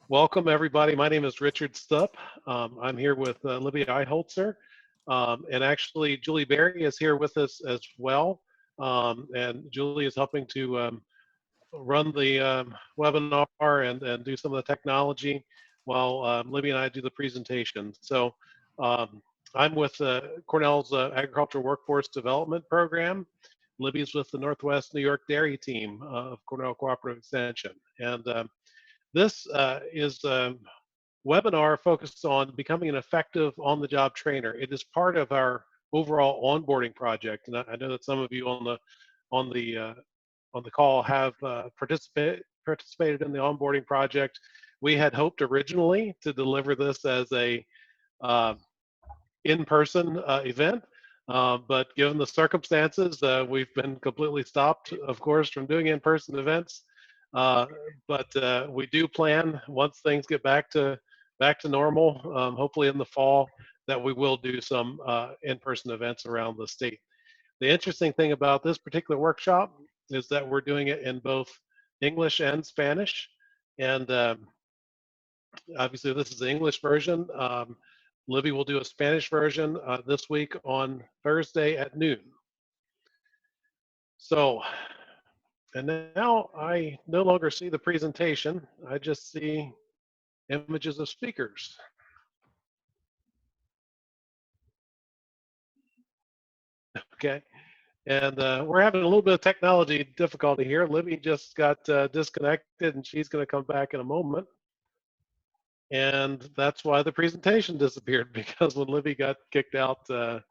Welcome, everybody. My name is Richard Stupp. I'm here with Libby Eiholzer, and actually Julie Berry is here with us as well. And Julie is helping to run the webinar and do some of the technology while Libby and I do the presentation. So um, I'm with Cornell's Agricultural Workforce Development Program. Libby's with the Northwest New York Dairy Team of Cornell Cooperative Extension. And this is a webinar focused on becoming an effective on-the-job trainer. It is part of our overall onboarding project, and I know that some of you on the uh, on the call have participated in the onboarding project. We had hoped originally to deliver this as a uh, in-person event, but given the circumstances, we've been completely stopped, of course, from doing in-person events. Uh, but we do plan once things get back to normal, hopefully in the fall, that we will do some in-person events around the state. The interesting thing about this particular workshop is that we're doing it in both English and Spanish, and obviously this is the English version. Libby will do a Spanish version this week on Thursday at noon. So, and now I no longer see the presentation. I just see images of speakers. Okay, and we're having a little bit of technology difficulty here. Libby just got disconnected and she's gonna come back in a moment. And that's why the presentation disappeared, because when Libby got kicked out, the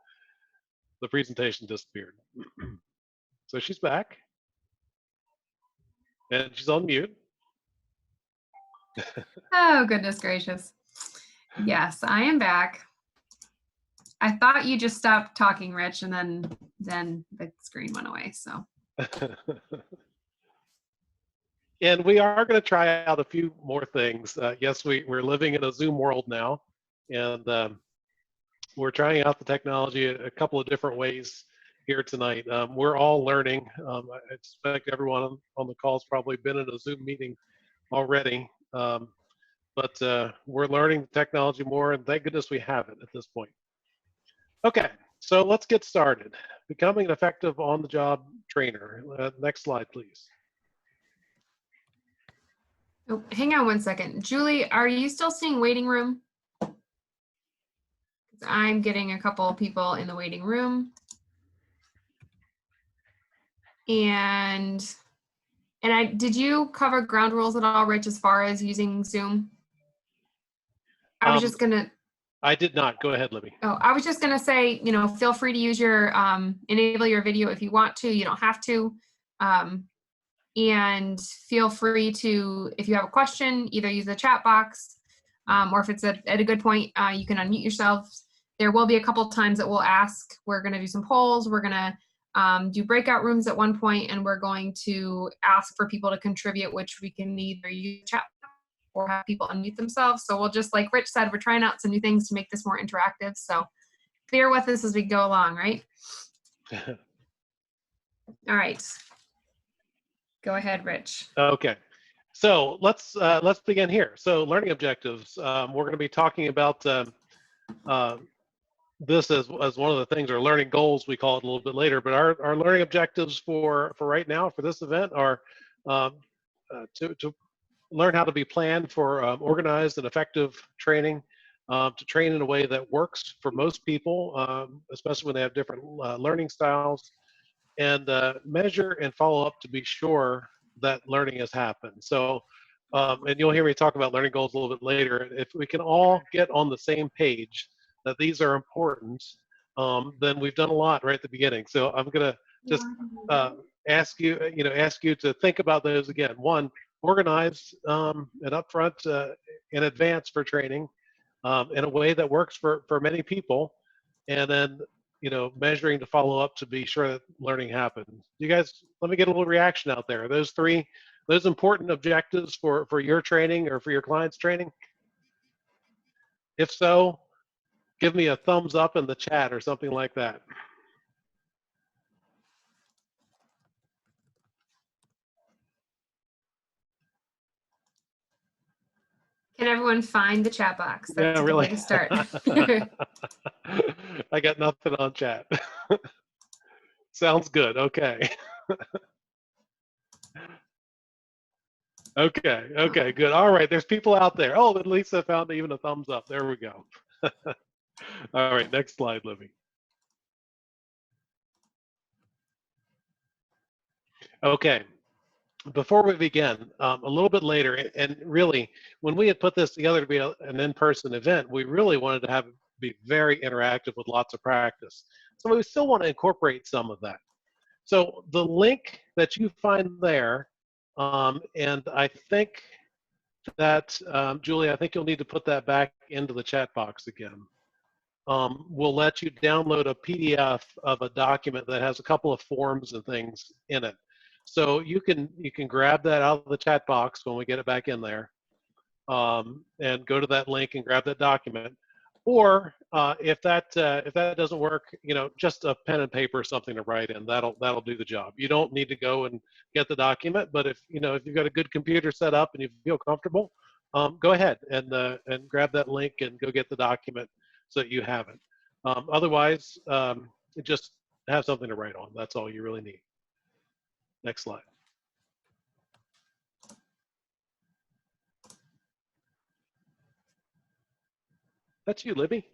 presentation disappeared. So she's back and she's on mute. Oh, goodness gracious. Yes, I am back. I thought you just stopped talking, Rich, and then the screen went away. So. And we are going to try out a few more things. Yes, we're living in a Zoom world now, and we're trying out the technology a couple of different ways here tonight. We're all learning. I expect everyone on the call has probably been in a Zoom meeting already, but we're learning the technology more, and thank goodness we have it at this point. Okay, so let's get started. Becoming an effective on-the-job trainer. Next slide, please. Oh, hang on one second. Julie, are you still seeing waiting room? I'm getting a couple of people in the waiting room. And did you cover ground rules at all, Rich, as far as using Zoom? I was just gonna. I did not. Go ahead, Libby. Oh, I was just gonna say, feel free to use your enable your video if you want to. You don't have to. And feel free to, if you have a question, either use the chat box, or if it's at a good point, you can unmute yourselves. There will be a couple times that we'll ask. We're gonna do some polls. We're gonna do breakout rooms at one point, and we're going to ask for people to contribute, which we can either use chat or have people unmute themselves. So we'll just, like Rich said, we're trying out some new things to make this more interactive. So bear with us as we go along, right? All right. Go ahead, Rich. Okay. So let's begin here. So learning objectives. We're going to be talking about this as one of the things, or learning goals, we call it a little bit later. But our learning objectives for right now for this event are to learn how to be planned for organized and effective training, to train in a way that works for most people, especially when they have different learning styles, and measure and follow up to be sure that learning has happened. So, and you'll hear me talk about learning goals a little bit later. If we can all get on the same page that these are important, then we've done a lot right at the beginning. So I'm gonna just ask you to think about those again. One, organize and upfront in advance for training in a way that works for many people, and then measuring to follow up to be sure that learning happens. You guys, let me get a little reaction out there. Those important objectives for your training or for your clients' training? If so, give me a thumbs up in the chat or something like that. Can everyone find the chat box? That's Yeah, a good way really. to start. I got nothing on chat. Sounds good. Okay. Okay. Okay. Good. All right. There's people out there. Oh, at least I found even a thumbs up. There we go. All right. Next slide, Libby. Okay. Before we begin, a little bit later, and really, when we had put this together to be an in-person event, we really wanted to have it be very interactive with lots of practice. So we still want to incorporate some of that. So the link that you find there, and I think that, Julie, I think you'll need to put that back into the chat box again. Will let you download a PDF of a document that has a couple of forms and things in it. So you can grab that out of the chat box when we get it back in there, and go to that link and grab that document. Or if that doesn't work, just a pen and paper or something to write in, that'll do the job. You don't need to go and get the document, but if you've got a good computer set up and you feel comfortable, go ahead and grab that link and go get the document so that you have it. Otherwise, just have something to write on. That's all you really need. Next slide. That's you, Libby.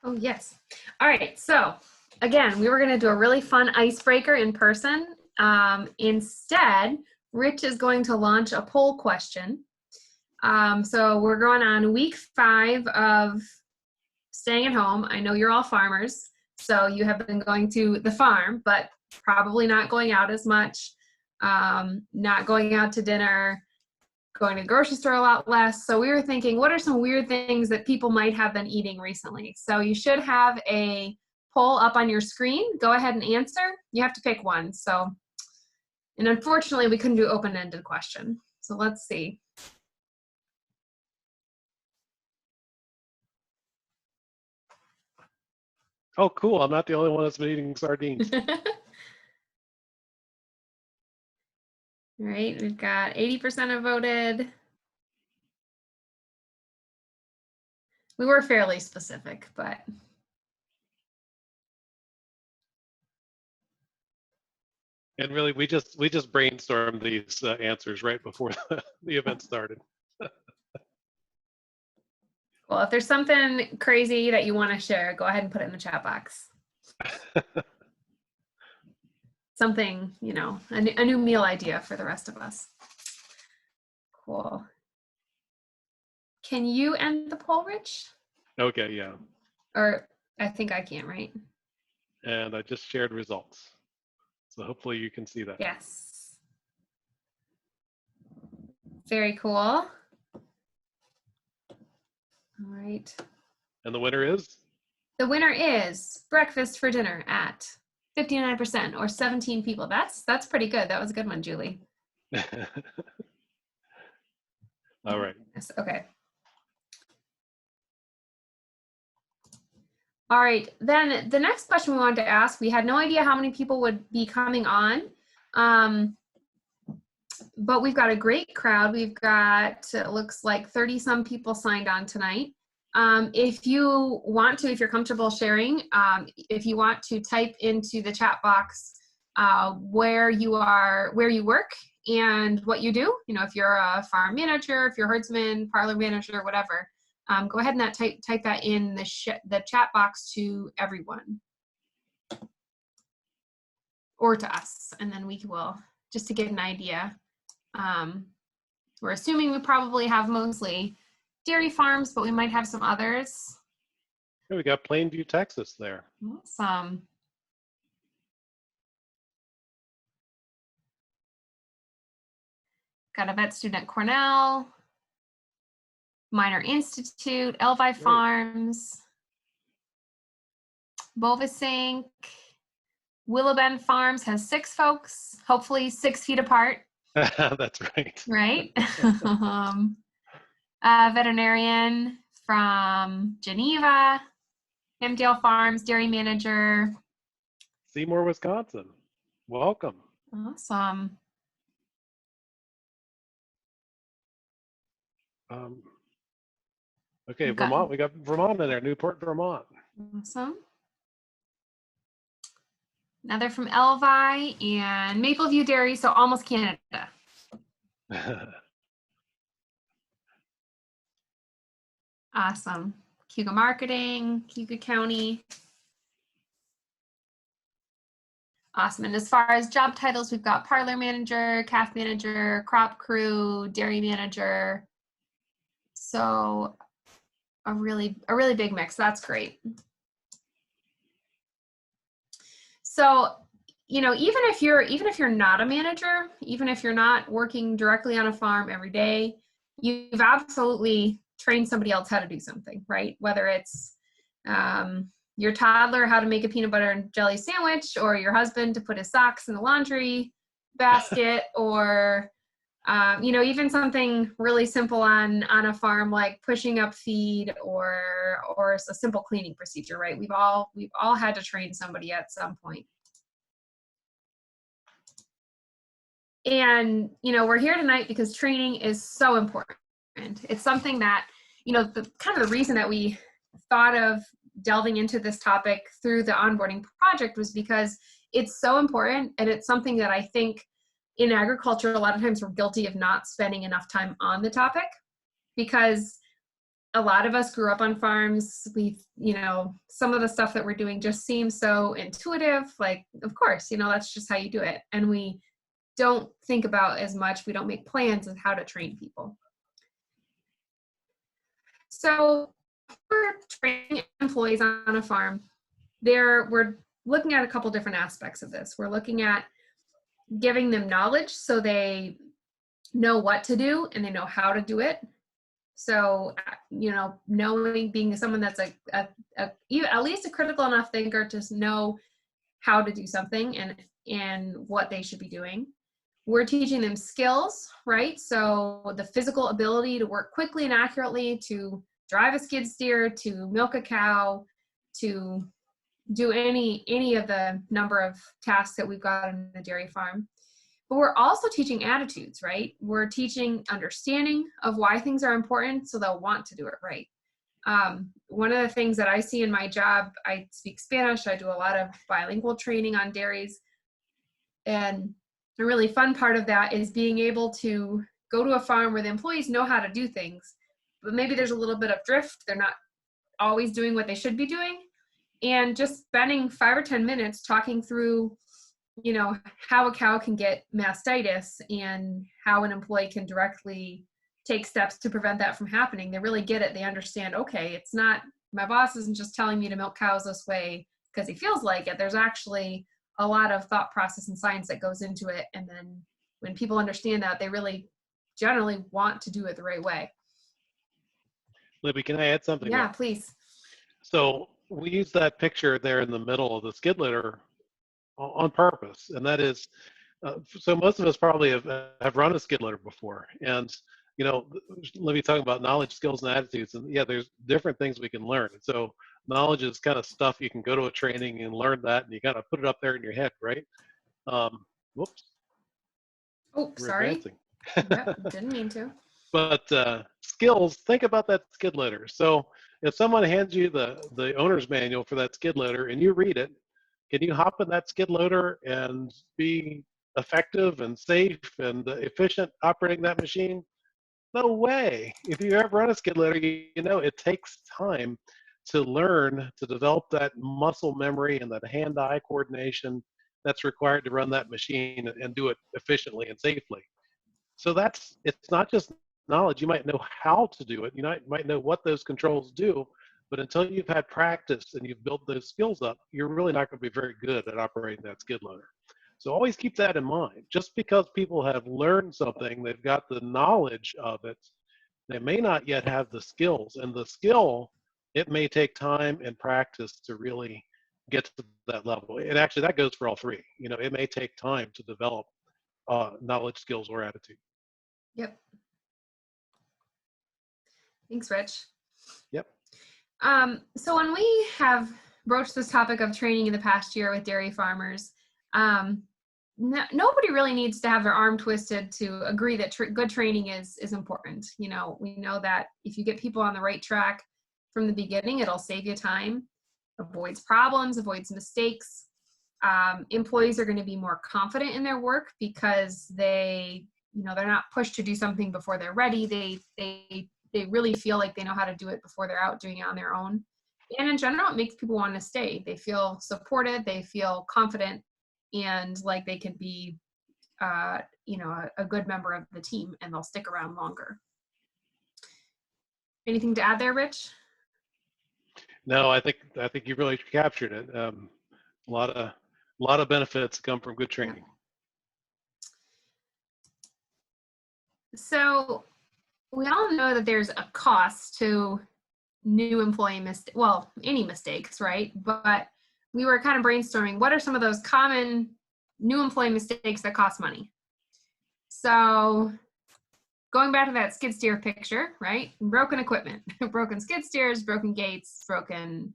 Oh, yes. All right. So again, we were going to do a really fun icebreaker in person. Instead, Rich is going to launch a poll question. So we're going on week 5 of staying at home. I know you're all farmers, so you have been going to the farm, but probably not going out as much, not going out to dinner, going to the grocery store a lot less. So we were thinking, what are some weird things that people might have been eating recently? So you should have a poll up on your screen. Go ahead and answer. You have to pick one. So, and unfortunately, we couldn't do open-ended question. So let's see. Oh, cool. I'm not the only one that's been eating sardines. All right, we've got 80% have voted. We were fairly specific, but. And really, we just brainstormed these answers right before the event started. Well, if there's something crazy that you want to share, go ahead and put it in the chat box. Something, a new meal idea for the rest of us. Cool. Can you end the poll, Rich? Okay, yeah. Or I think I can, right? And I just shared results. So hopefully you can see that. Yes. Very cool. All right. And the winner is? The winner is breakfast for dinner at 59% or 17 people. That's pretty good. That was a good one, Julie. All right. Yes, okay. All right, then the next question we wanted to ask, we had no idea how many people would be coming on, but we've got a great crowd. We've got, it looks like 30 some people signed on tonight. If you want to, if you're comfortable sharing, if you want to type into the chat box where you work and what you do, if you're a farm manager, if you're a herdsman, parlor manager, whatever, go ahead and type that in the chat box to everyone or to us, and then we will, just to get an idea. We're assuming we probably have mostly dairy farms, but we might have some others. Here we got Plainview, Texas there. Awesome. Got a vet student at Cornell, Minor Institute, Elvi Farms, Bovisink, Willow Bend Farms has 6 folks, hopefully 6 feet apart. That's right. Right? Veterinarian from Geneva, Hamdale Farms, dairy manager. Seymour, Wisconsin. Welcome. Awesome. Um, okay, Got- Vermont. We got Vermont in there. Newport, Vermont. Awesome. Another from Elvi and Mapleview Dairy, so almost Canada. Awesome. Cuga Marketing, Cuga County. Awesome. And as far as job titles, we've got parlor manager, calf manager, crop crew, dairy manager. So a really big mix. That's great. So, you know, even if you're not a manager, even if you're not working directly on a farm every day, you've absolutely trained somebody else how to do something, right? Whether it's your toddler how to make a peanut butter and jelly sandwich, or your husband to put his socks in the laundry basket, or you know, even something really simple on a farm like pushing up feed or a simple cleaning procedure, right? We've all had to train somebody at some point. And you know, we're here tonight because training is so important. It's something that, you know, the kind of the reason that we thought of delving into this topic through the onboarding project was because it's so important, and it's something that I think in agriculture a lot of times we're guilty of not spending enough time on the topic, because a lot of us grew up on farms. We've, you know, some of the stuff that we're doing just seems so intuitive, like, of course, you know, that's just how you do it. And we don't think about as much, we don't make plans of how to train people. So for training employees on a farm, we're looking at a couple different aspects of this. We're looking at giving them knowledge so they know what to do and they know how to do it. So, you know, being someone that's at least a critical enough thinker to know how to do something and what they should be doing. We're teaching them skills, right? So the physical ability to work quickly and accurately, to drive a skid steer, to milk a cow, to do any of the number of tasks that we've got on the dairy farm. But we're also teaching attitudes, right? We're teaching understanding of why things are important so they'll want to do it right. One of the things that I see in my job, I speak Spanish, I do a lot of bilingual training on dairies, and a really fun part of that is being able to go to a farm where the employees know how to do things, but maybe there's a little bit of drift. They're not always doing what they should be doing. And just spending 5 or 10 minutes talking through, you know, how a cow can get mastitis and how an employee can directly take steps to prevent that from happening. They really get it. They understand, okay, it's not, my boss isn't just telling me to milk cows this way because he feels like it. There's actually a lot of thought process and science that goes into it. And then when people understand that, they really generally want to do it the right way. Libby, can I add something? Yeah, there? please. So we use that picture there in the middle of the skid litter on purpose, and that is, so most of us probably have run a skid litter before, and you know, Libby talking about knowledge, skills, and attitudes, and yeah, there's different things we can learn. And so knowledge is kind of stuff you can go to a training and learn that, and you kind of put it up there in your head, right? Whoops. Oh, We're sorry. advancing. Yep, didn't mean to. But skills, think about that skid loader. So if someone hands you the owner's manual for that skid loader and you read it, can you hop in that skid loader and be effective and safe and efficient operating that machine? No way. If you ever run a skid loader, you know it takes time to learn to develop that muscle memory and that hand-eye coordination that's required to run that machine and do it efficiently and safely. So it's not just knowledge. You might know how to do it. You might know what those controls do, but until you've had practice and you've built those skills up, you're really not going to be very good at operating that skid loader. So always keep that in mind. Just because people have learned something, they've got the knowledge of it, they may not yet have the skills. And the skill, it may take time and practice to really get to that level. And actually that goes for all three. You know, it may take time to develop knowledge, skills, or attitude. Yep. Thanks, Rich. Yep. So when we have broached this topic of training in the past year with dairy farmers, nobody really needs to have their arm twisted to agree that good training is important. You know, we know that if you get people on the right track from the beginning, it'll save you time, avoids problems, avoids mistakes. Employees are going to be more confident in their work because they're not pushed to do something before they're ready. They really feel like they know how to do it before they're out doing it on their own. And in general, it makes people want to stay. They feel supported, they feel confident, and like they can be, a good member of the team, and they'll stick around longer. Anything to add there, Rich? No, I think you really captured it. A lot of benefits come from good training. So we all know that there's a cost to new employee any mistakes, right? But we were kind of brainstorming, what are some of those common new employee mistakes that cost money? So going back to that skid steer picture, right? Broken equipment, broken skid steers, broken gates, broken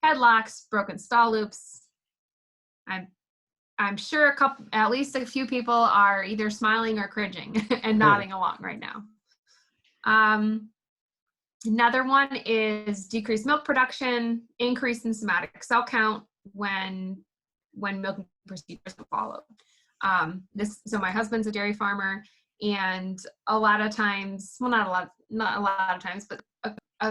headlocks, broken stall loops. I'm sure at least a few people are either smiling or cringing and nodding along right now. Another one is decreased milk production, increase in somatic cell count when milking procedures are followed. So my husband's a dairy farmer, and a lot of times, well, not a lot of times, but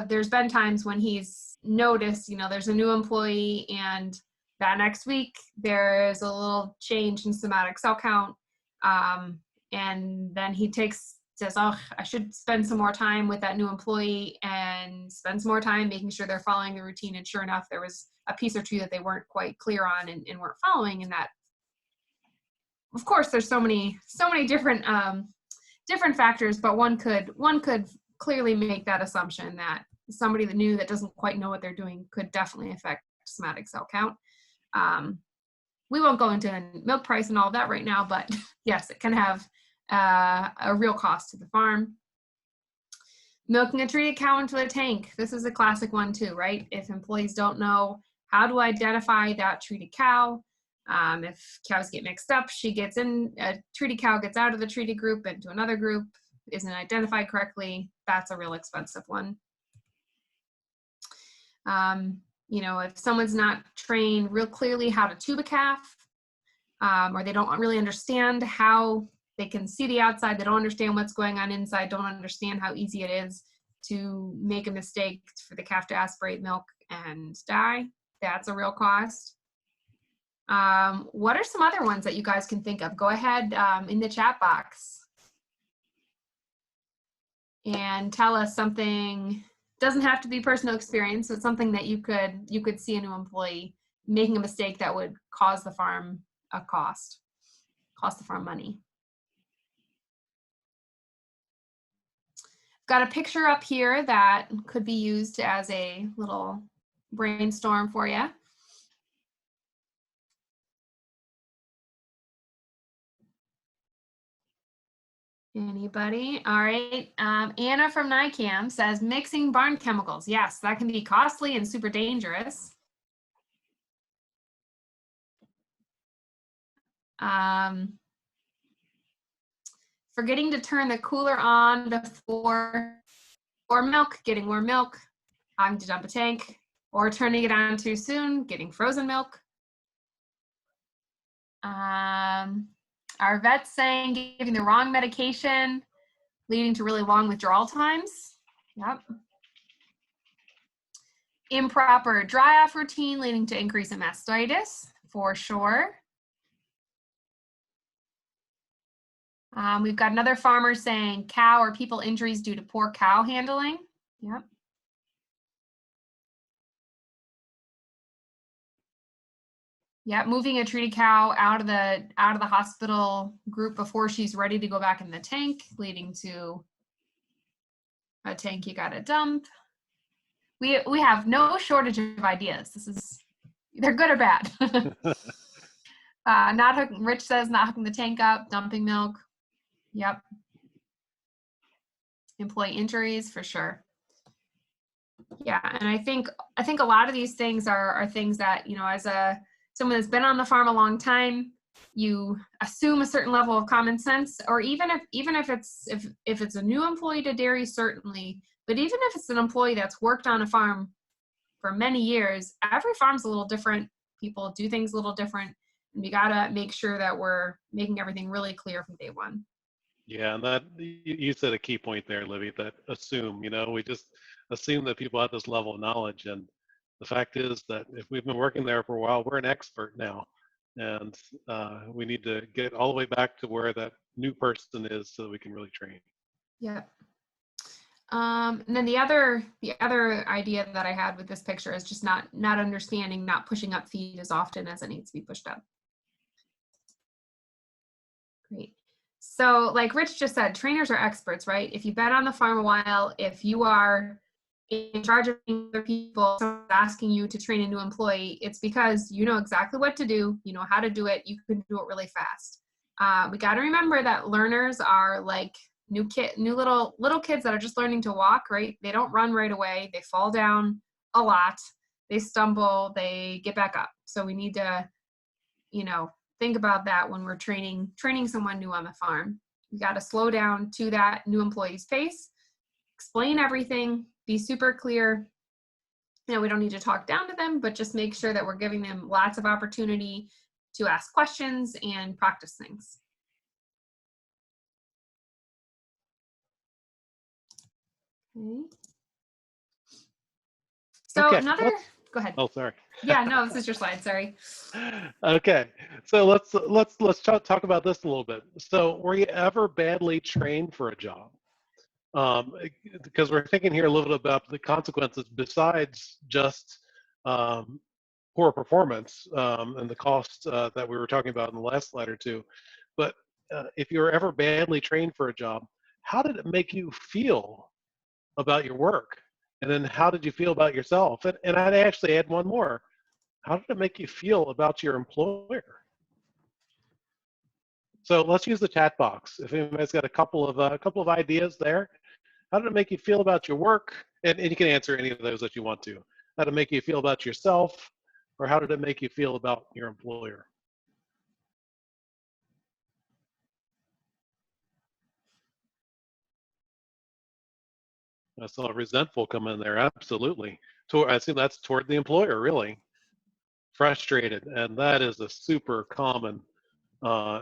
there's been times when he's noticed, there's a new employee, and that next week there's a little change in somatic cell count, and then he says, oh, I should spend some more time with that new employee and spend some more time making sure they're following the routine. And sure enough, there was a piece or two that they weren't quite clear on and weren't following. And that, of course, there's so many different factors, but one could clearly make that assumption that somebody that doesn't quite know what they're doing could definitely affect somatic cell count. We won't go into milk price and all of that right now, but yes, it can have a real cost to the farm. Milking a treated cow into a tank. This is a classic one too, right? If employees don't know how to identify that treated cow, if cows get mixed up, a treated cow gets out of the treated group into another group, isn't identified correctly, that's a real expensive one. If someone's not trained real clearly how to tube a calf, or they don't really understand how they can see the outside, they don't understand what's going on inside, don't understand how easy it is to make a mistake for the calf to aspirate milk and die, that's a real cost. What are some other ones that you guys can think of? Go ahead in the chat box and tell us something. Doesn't have to be personal experience, but something that you could see a new employee making a mistake that would cause the farm cost the farm money. Got a picture up here that could be used as a little brainstorm for you. Anybody? All right. Anna from NICAM says mixing barn chemicals. Yes, that can be costly and super dangerous. Forgetting to turn the cooler on before milk, getting warm milk, having to dump a tank, or turning it on too soon, getting frozen milk. Our vet's saying giving the wrong medication, leading to really long withdrawal times. Yep. Improper dry off routine, leading to increase in mastitis, for sure. We've got another farmer saying cow or people injuries due to poor cow handling. Yep. Yeah, moving a treated cow out of the hospital group before she's ready to go back in the tank, leading to a tank you gotta dump. We have no shortage of ideas. They're good or bad. Rich says not hooking the tank up, dumping milk. Yep. Employee injuries for sure. Yeah, and I think a lot of these things are things that, as someone that's been on the farm a long time, you assume a certain level of common sense, or even if it's a new employee to dairy, certainly, but even if it's an employee that's worked on a farm for many years, every farm's a little different. People do things a little different, and we gotta make sure that we're making everything really clear from day one. Yeah, and that you said a key point there, Libby, that assume, we just assume that people have this level of knowledge. And the fact is that if we've been working there for a while, we're an expert now. And we need to get all the way back to where that new person is so that we can really train. Yeah. And then the other idea that I had with this picture is just not understanding, not pushing up feed as often as it needs to be pushed up. Great. So like Rich just said, trainers are experts, right? If you've been on the farm a while, if you are in charge of other people, someone's asking you to train a new employee, it's because you know exactly what to do, you know how to do it, you can do it really fast. We got to remember that learners are like new little kids that are just learning to walk, right? They don't run right away. They fall down a lot. They stumble, they get back up. So we need to, think about that when we're training someone new on the farm. We got to slow down to that new employee's pace, explain everything, be super clear. We don't need to talk down to them, but just make sure that we're giving them lots of opportunity to ask questions and practice things. Okay. So Okay, go ahead. Oh, sorry. Yeah, no, this is your slide, sorry. Okay, so let's talk about this a little bit. So were you ever badly trained for a job? Because we're thinking here a little bit about the consequences besides just poor performance and the cost that we were talking about in the last slide or two. But if you were ever badly trained for a job, how did it make you feel about your work? And then how did you feel about yourself? And I'd actually add one more. How did it make you feel about your employer? So let's use the chat box. If anybody's got a couple of ideas there, how did it make you feel about your work? And you can answer any of those that you want to. How did it make you feel about yourself? Or how did it make you feel about your employer? I saw resentful come in there, absolutely. I assume that's toward the employer, really. Frustrated, and that is a super common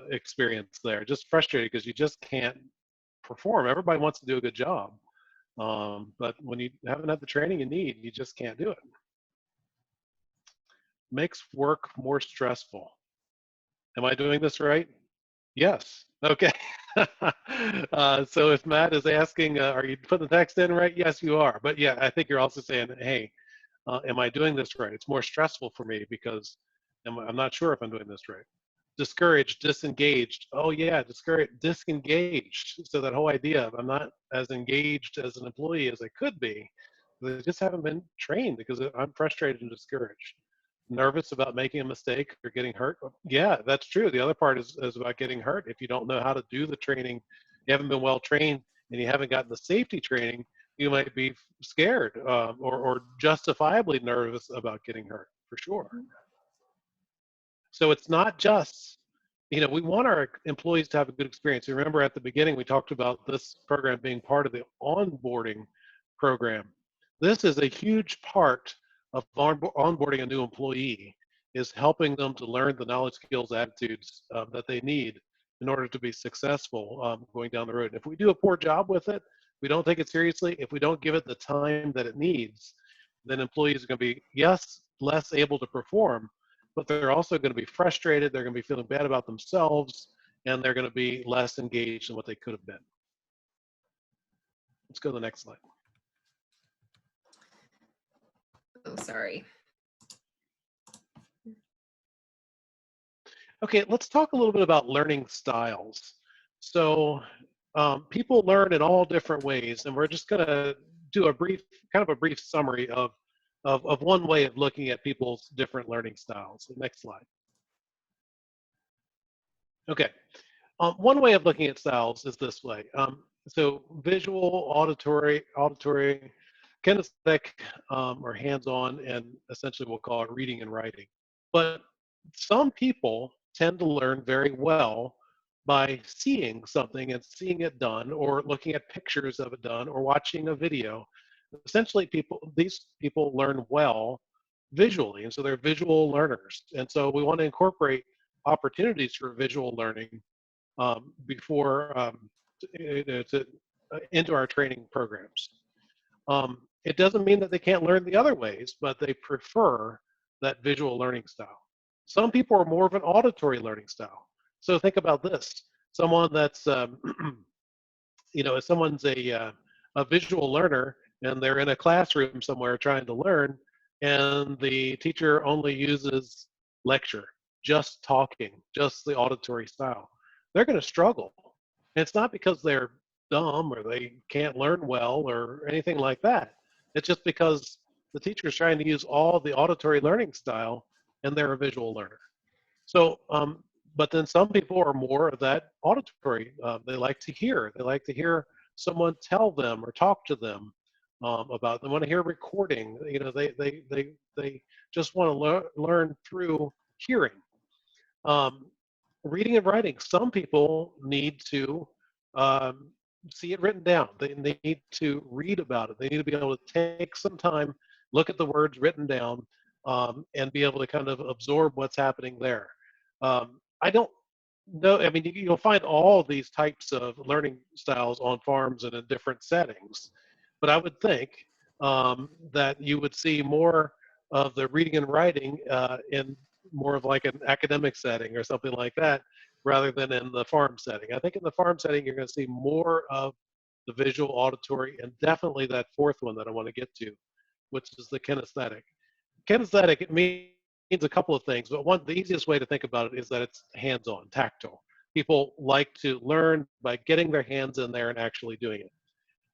experience there. Just frustrated because you just can't perform. Everybody wants to do a good job. But when you haven't had the training you need, you just can't do it. Makes work more stressful. Am I doing this right? Yes. Okay. So if Matt is asking, are you putting the text in right? Yes, you are. But yeah, I think you're also saying, hey, am I doing this right? It's more stressful for me because I'm not sure if I'm doing this right. Discouraged, disengaged. Oh yeah, discouraged, disengaged. So that whole idea of I'm not as engaged as an employee as I could be. They just haven't been trained because I'm frustrated and discouraged. Nervous about making a mistake or getting hurt. Yeah, that's true. The other part is about getting hurt. If you don't know how to do the training, you haven't been well trained, and you haven't gotten the safety training, you might be scared or justifiably nervous about getting hurt, for sure. So it's not just, we want our employees to have a good experience. Remember at the beginning, we talked about this program being part of the onboarding program. This is a huge part of onboarding a new employee, is helping them to learn the knowledge, skills, attitudes that they need in order to be successful going down the road. And if we do a poor job with it, we don't take it seriously, if we don't give it the time that it needs, then employees are going to be, yes, less able to perform, but they're also going to be frustrated, they're going to be feeling bad about themselves, and they're going to be less engaged than what they could have been. Let's go to the next slide. Oh, sorry. Okay, let's talk a little bit about learning styles. So people learn in all different ways, and we're just going to do a brief summary of one way of looking at people's different learning styles. Next slide. Okay, one way of looking at styles is this way. So visual, auditory, kinesthetic, or hands-on, and essentially we'll call it reading and writing. But some people tend to learn very well by seeing something and seeing it done, or looking at pictures of it done, or watching a video. Essentially, these people learn well visually, and so they're visual learners. And so we want to incorporate opportunities for visual learning before into our training programs. It doesn't mean that they can't learn the other ways, but they prefer that visual learning style. Some people are more of an auditory learning style. So think about this: someone that's, if someone's a visual learner and they're in a classroom somewhere trying to learn, and the teacher only uses lecture, just talking, just the auditory style, they're going to struggle. And it's not because they're dumb or they can't learn well or anything like that. It's just because the teacher is trying to use all the auditory learning style and they're a visual learner. So, but then some people are more of that auditory. They like to hear. They like to hear someone tell them or talk to them about. They want to hear recording. They just want to learn through hearing. Reading and writing. Some people need to see it written down. They need to read about it. They need to be able to take some time, look at the words written down, and be able to kind of absorb what's happening there. I don't know. I mean, you'll find all these types of learning styles on farms and in different settings, but I would think that you would see more of the reading and writing in more of like an academic setting or something like that, rather than in the farm setting. I think in the farm setting, you're going to see more of the visual, auditory, and definitely that fourth one that I want to get to, which is the kinesthetic. Kinesthetic, it means a couple of things, but the easiest way to think about it is that it's hands-on, tactile. People like to learn by getting their hands in there and actually doing it.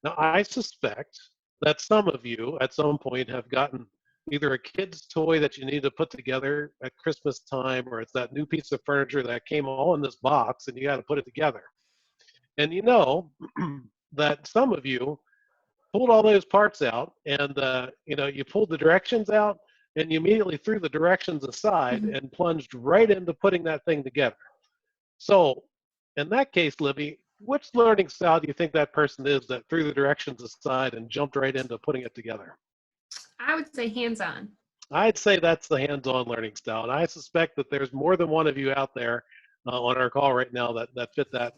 Now, I suspect that some of you at some point have gotten either a kid's toy that you need to put together at Christmas time, or it's that new piece of furniture that came all in this box and you got to put it together. And you know that some of you pulled all those parts out and you pulled the directions out and you immediately threw the directions aside and plunged right into putting that thing together. So in that case, Libby, which learning style do you think that person is that threw the directions aside and jumped right into putting it together? I would say hands-on. I'd say that's the hands-on learning style. And I suspect that there's more than one of you out there on our call right now that fit that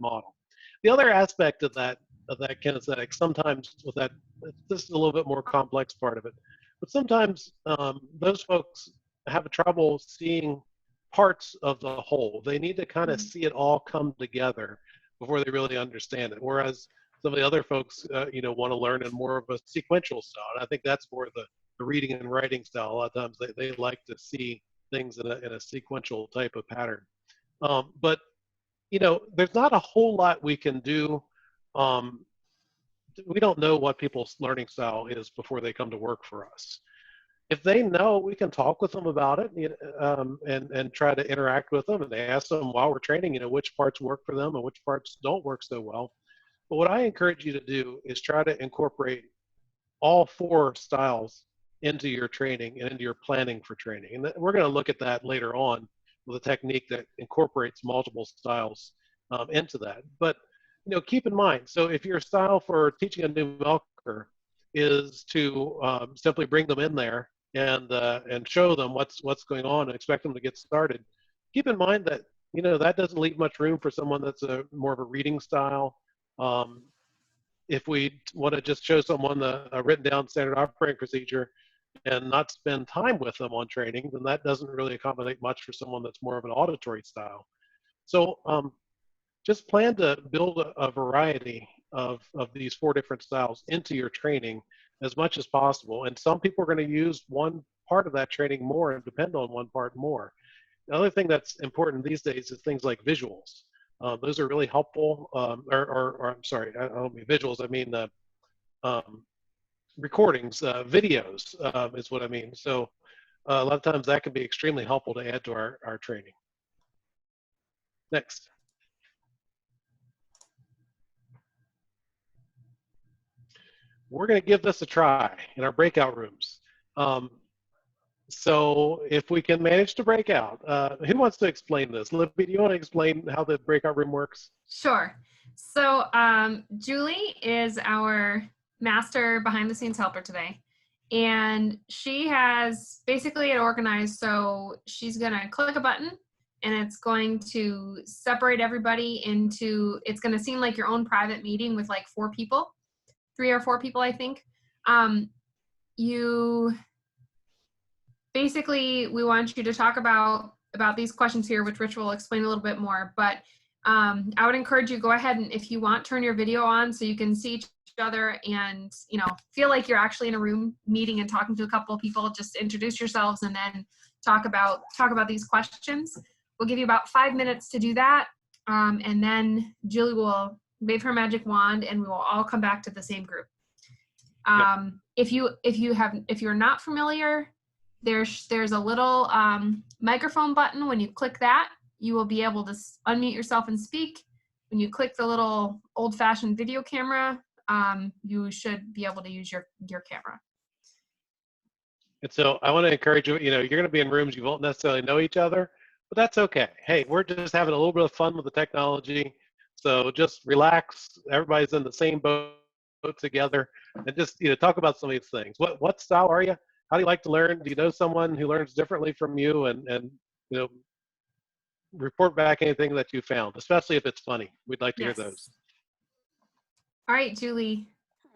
model. The other aspect of that kinesthetic, sometimes with that, this is a little bit more complex part of it, but sometimes those folks have trouble seeing parts of the whole. They need to kind of see it all come together before they really understand it. Whereas some of the other folks, want to learn in more of a sequential style. And I think that's more the reading and writing style. A lot of times they like to see things in a sequential type of pattern. But there's not a whole lot we can do. We don't know what people's learning style is before they come to work for us. If they know, we can talk with them about it and try to interact with them, and they ask them while we're training, which parts work for them and which parts don't work so well. But what I encourage you to do is try to incorporate all four styles into your training and into your planning for training. And we're going to look at that later on with a technique that incorporates multiple styles into that. But keep in mind, so if your style for teaching a new milker is to simply bring them in there and show them what's going on and expect them to get started, keep in mind that that doesn't leave much room for someone that's more of a reading style. If we want to just show someone a written down standard operating procedure and not spend time with them on training, then that doesn't really accommodate much for someone that's more of an auditory style. So just plan to build a variety of these four different styles into your training as much as possible. And some people are going to use one part of that training more and depend on one part more. The other thing that's important these days is things like visuals. Those are really helpful, or I'm sorry, I don't mean visuals, I mean recordings, videos is what I mean. So a lot of times that can be extremely helpful to add to our training. Next. We're going to give this a try in our breakout rooms. So if we can manage to break out, who wants to explain this? Libby, do you want to explain how the breakout room works? Sure. So Julie is our master behind the scenes helper today. And she has basically it organized so she's going to click a button and it's going to separate everybody into, it's going to seem like your own private meeting with like 4 people, 3 or 4 people, I think. You basically, we want you to talk about these questions here, which Rich will explain a little bit more. But I would encourage you, go ahead and if you want, turn your video on so you can see each other and feel like you're actually in a room meeting and talking to a couple of people. Just introduce yourselves and then talk about these questions. We'll give you about 5 minutes to do that, and then Julie will wave her magic wand, and we will all come back to the same group. If you're not familiar, there's a little microphone button. When you click that, you will be able to unmute yourself and speak. When you click the little old-fashioned video camera, you should be able to use your camera. And so I want to encourage you, you're going to be in rooms you won't necessarily know each other, but that's okay. Hey, we're just having a little bit of fun with the technology. So just relax. Everybody's in the same boat together, and just talk about some of these things. What style are you? How do you like to learn? Do you know someone who learns differently from you? And report back anything that you found, especially if it's funny. We'd like to hear those. All right, Julie.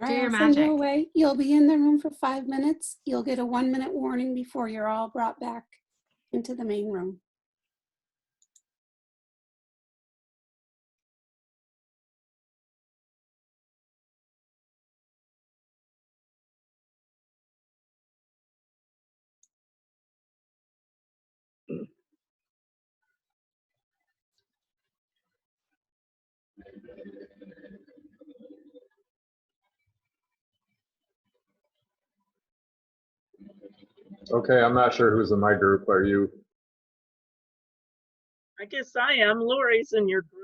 All Do right, your I'll magic. send you away. You'll be in the room for 5 minutes. You'll get a 1-minute warning before you're all brought back into the main room. Okay, I'm not sure who's in my group. Are you? I guess I am. Lori's in your group.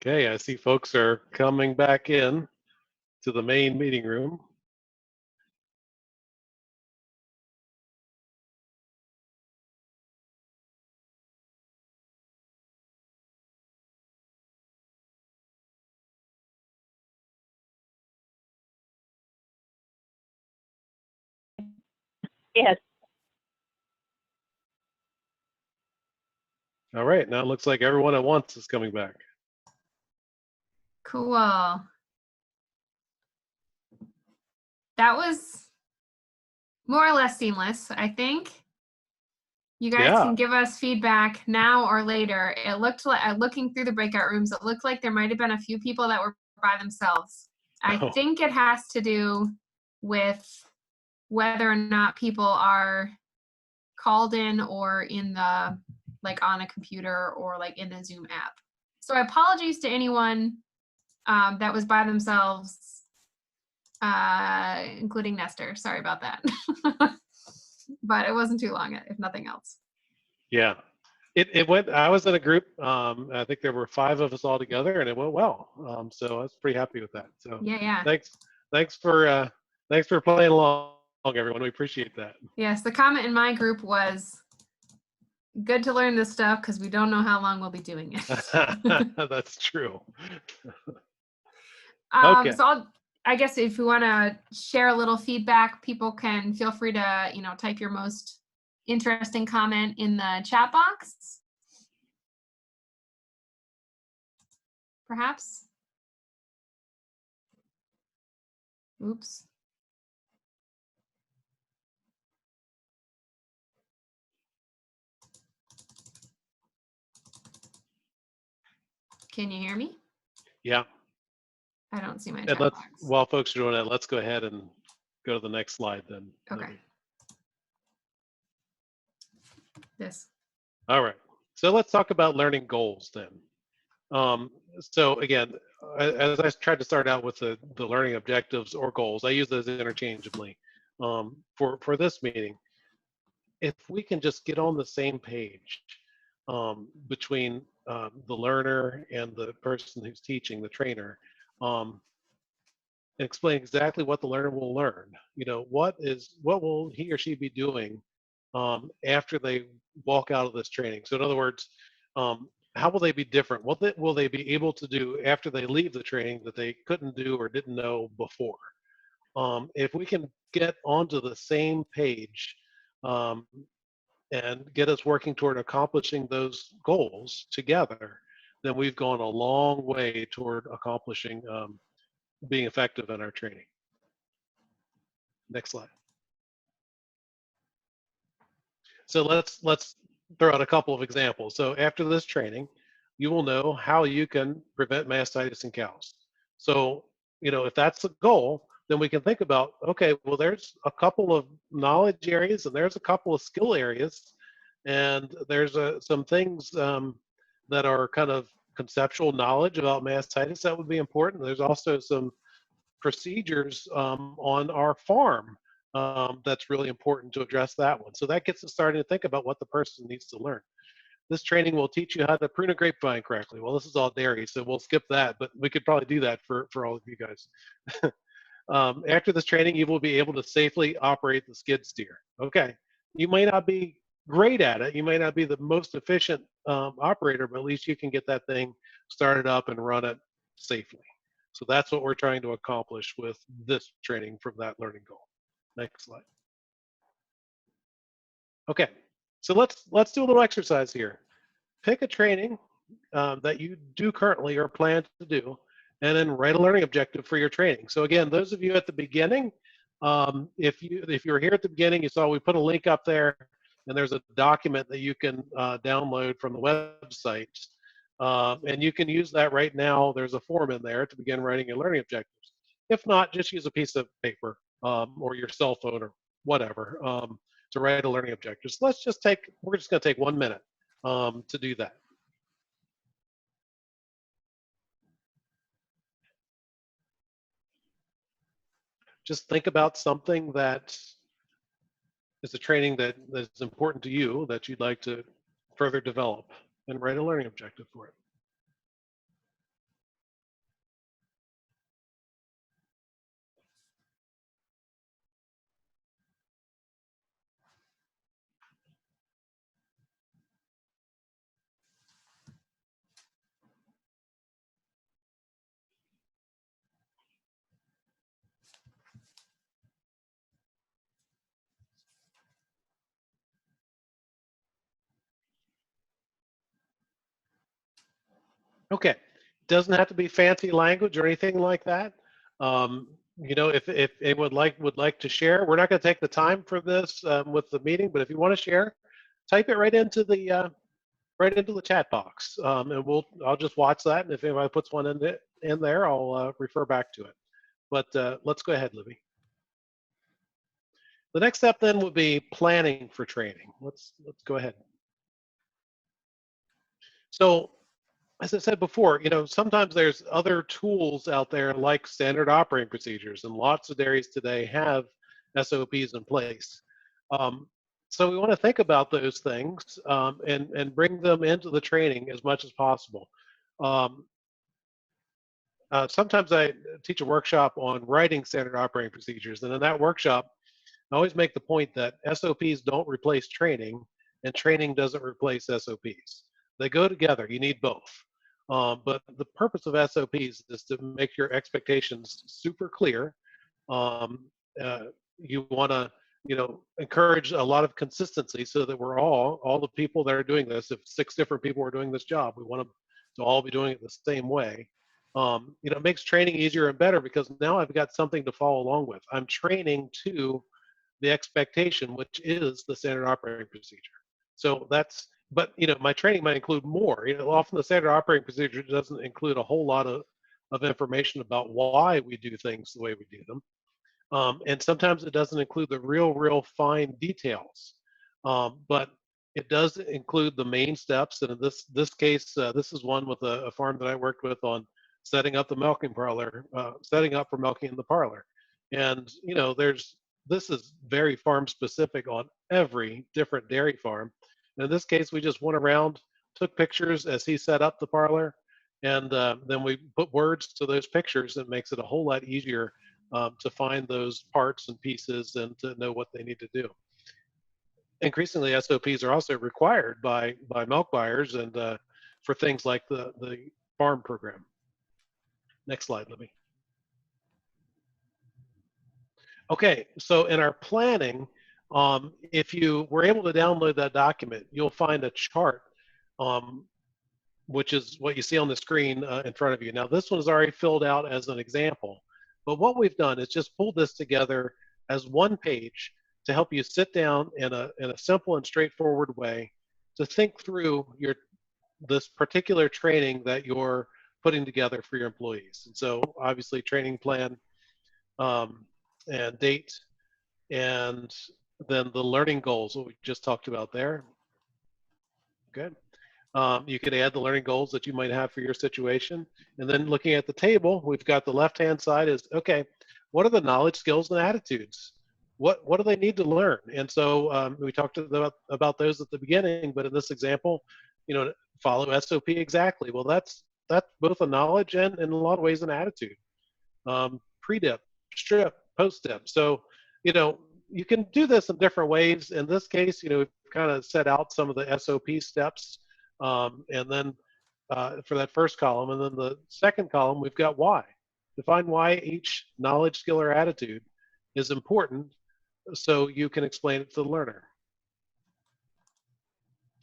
Okay, I see folks are coming back in to the main meeting room. Yes. All right, now it looks like everyone at once is coming back. Cool. That was more or less seamless, I think. You guys Yeah. can give us feedback now or later. It looked like, looking through the breakout rooms, it looked like there might have been a few people that were by themselves. I Oh. think it has to do with whether or not people are called in or in the, like on a computer or like in the Zoom app. So apologies to anyone that was by themselves, including Nestor. Sorry about that. But it wasn't too long, if nothing else. Yeah, it went. I was in a group. I think there were 5 of us all together, and it went well. So I was pretty happy with that. So Yeah. thanks for playing along, everyone. We appreciate that. Yes, the comment in my group was good to learn this stuff because we don't know how long we'll be doing it. That's true. So Okay. I guess if you want to share a little feedback, people can feel free to, type your most interesting comment in the chat box. Perhaps. Oops. Can you hear me? Yeah. I don't see my And chat let's, box. while folks are doing that, let's go ahead and go to the next slide then. Okay. This. All right. So let's talk about learning goals then. So again, as I tried to start out with the learning objectives or goals, I use those interchangeably for this meeting. If we can just get on the same page between the learner and the person who's teaching, the trainer, and explain exactly what the learner will learn. What will he or she be doing after they walk out of this training? So in other words, how will they be different? What will they be able to do after they leave the training that they couldn't do or didn't know before? If we can get onto the same page and get us working toward accomplishing those goals together, then we've gone a long way toward accomplishing being effective in our training. Next slide. So let's throw out a couple of examples. So after this training, you will know how you can prevent mastitis in cows. So, if that's the goal, then we can think about, okay, well, there's a couple of knowledge areas and there's a couple of skill areas, and there's some things that are kind of conceptual knowledge about mastitis that would be important. There's also some procedures on our farm that's really important to address that one. So that gets us starting to think about what the person needs to learn. This training will teach you how to prune a grapevine correctly. Well, this is all dairy, so we'll skip that, but we could probably do that for all of you guys. After this training, you will be able to safely operate the skid steer. Okay, you may not be great at it. You may not be the most efficient operator, but at least you can get that thing started up and run it safely. So that's what we're trying to accomplish with this training from that learning goal. Next slide. Okay, so let's do a little exercise here. Pick a training that you do currently or plan to do, and then write a learning objective for your training. So again, those of you at the beginning, if you were here at the beginning, you saw we put a link up there, and there's a document that you can download from the website. And you can use that right now. There's a form in there to begin writing your learning objectives. If not, just use a piece of paper or your cell phone or whatever to write a learning objective. So we're just going to take 1 minute to do that. Just think about something that is a training that's important to you that you'd like to further develop, and write a learning objective for it. Okay, doesn't have to be fancy language or anything like that. You know, if anyone would like to share, we're not going to take the time for this with the meeting, but if you want to share, type it right into the chat box, and I'll just watch that, and if anybody puts one in there, I'll refer back to it. But let's go ahead, Libby. The next step then would be planning for training. Let's go ahead. So, as I said before, you know, sometimes there's other tools out there like standard operating procedures, and lots of dairies today have SOPs in place. Um, so we want to think about those things and bring them into the training as much as possible. Um, Sometimes I teach a workshop on writing standard operating procedures, and in that workshop, I always make the point that SOPs don't replace training, and training doesn't replace SOPs. They go together. You need both. But the purpose of SOPs is to make your expectations super clear. Um, you want to, you know, encourage a lot of consistency so that we're all the people that are doing this. If 6 different people are doing this job, we want them to all be doing it the same way. You know, it makes training easier and better because now I've got something to follow along with. I'm training to the expectation, which is the standard operating procedure. So that's, but you know, my training might include more. You know, often the standard operating procedure doesn't include a whole lot of information about why we do things the way we do them. And sometimes it doesn't include the real fine details. But it does include the main steps. And in this case, this is one with a farm that I worked with on setting up the milking parlor, setting up for milking in the parlor. And you know, this is very farm specific on every different dairy farm. And in this case, we just went around, took pictures as he set up the parlor, and then we put words to those pictures. That makes it a whole lot easier to find those parts and pieces and to know what they need to do. Increasingly, SOPs are also required by milk buyers and for things like the farm program. Next slide, Libby. Okay, so in our planning, if you were able to download that document, you'll find a chart, which is what you see on the screen in front of you. Now, this one is already filled out as an example, but what we've done is just pulled this together as one page to help you sit down in a simple and straightforward way to think through this particular training that you're putting together for your employees. And so obviously training plan and date, and then the learning goals, what we just talked about there. Good. You could add the learning goals that you might have for your situation. And then looking at the table, we've got the left-hand side is, okay, what are the knowledge, skills, and attitudes? What do they need to learn? And so we talked about those at the beginning, but in this example, you know, follow SOP exactly. Well, that's both a knowledge and in a lot of ways an attitude. Pre-dip, strip, post-dip. So, you know, you can do this in different ways. In this case, you know, we've kind of set out some of the SOP steps. And then for that first column, and then the second column, we've got why. Define why each knowledge, skill, or attitude is important so you can explain it to the learner.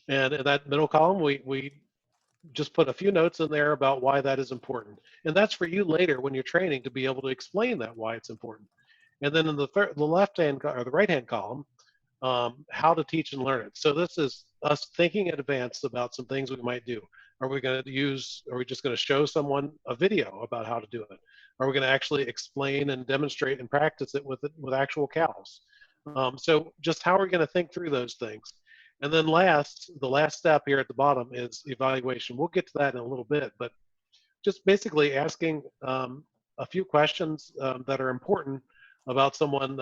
And in that middle column, we just put a few notes in there about why that is important. And that's for you later when you're training to be able to explain that why it's important. And then in the left-hand or the right-hand column, how to teach and learn it. So this is us thinking in advance about some things we might do. Are we going to are we just going to show someone a video about how to do it? Are we going to actually explain and demonstrate and practice it with actual cows? So just how are we going to think through those things? And then the last step here at the bottom is evaluation. We'll get to that in a little bit, but just basically asking a few questions that are important about someone,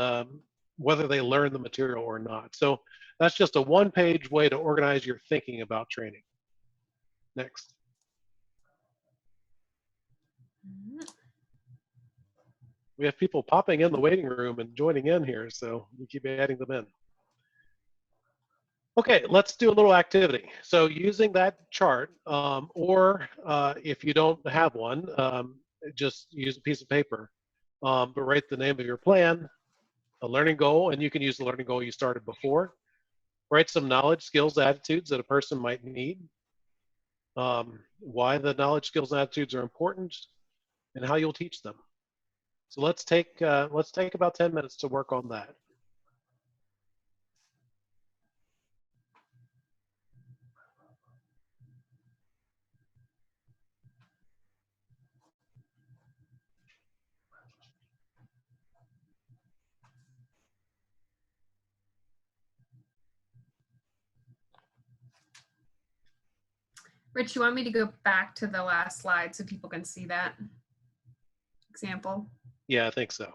whether they learn the material or not. So that's just a one-page way to organize your thinking about training. Next. We have people popping in the waiting room and joining in here, so we keep adding them in. Okay, let's do a little activity. So using that chart, or if you don't have one, just use a piece of paper, but write the name of your plan, a learning goal, and you can use the learning goal you started before. Write some knowledge, skills, attitudes that a person might need. why the knowledge, skills, and attitudes are important, and how you'll teach them. So let's take about 10 minutes to work on that. Rich, you want me to go back to the last slide so people can see that example? Yeah, I think so.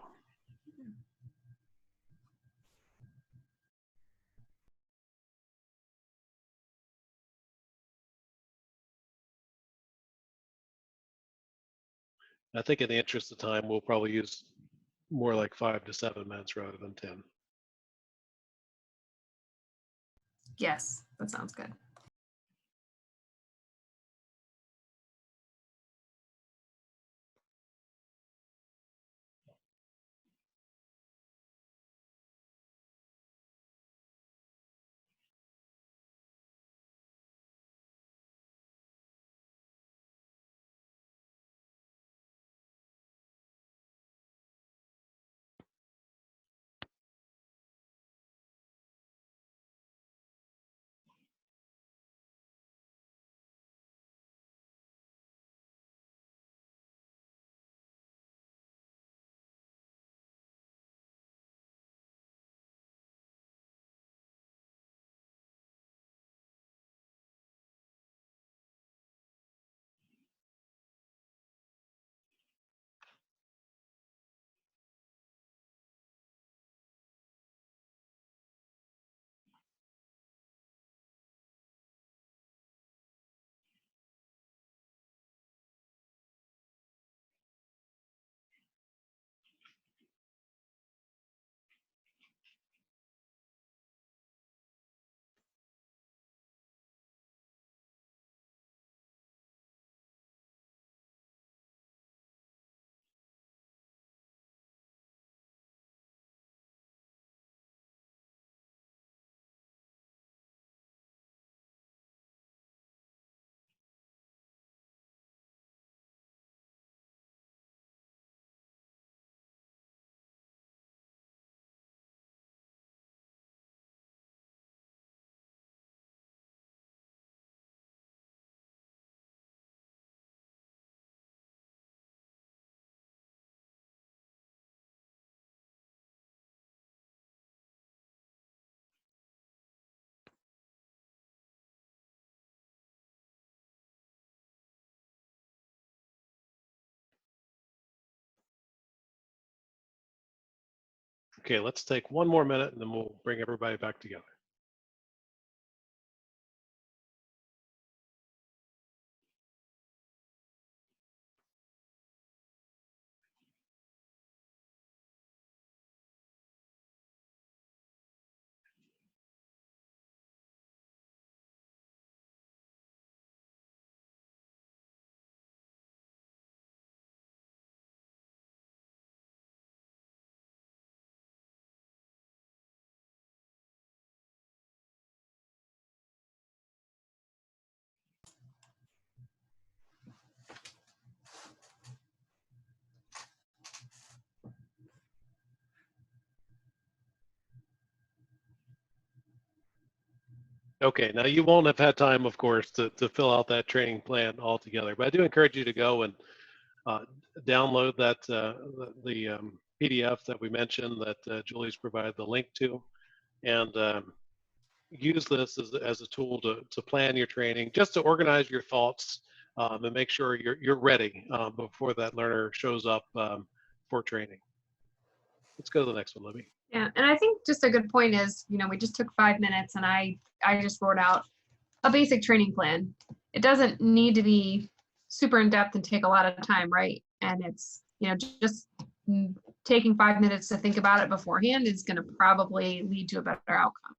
I think in the interest of time, we'll probably use more like 5 to 7 minutes rather than 10. Yes, that sounds good. Okay, let's take one more minute and then we'll bring everybody back together. Okay, now you won't have had time, of course, to fill out that training plan altogether, but I do encourage you to go and download that the PDF that we mentioned that Julie's provided the link to, and use this as a tool to plan your training, just to organize your thoughts and make sure you're ready before that learner shows up for training. Let's go to the next one, Libby. Yeah, and I think just a good point is, we just took 5 minutes and I just wrote out a basic training plan. It doesn't need to be super in depth and take a lot of time, right? And it's, just taking 5 minutes to think about it beforehand is going to probably lead to a better outcome.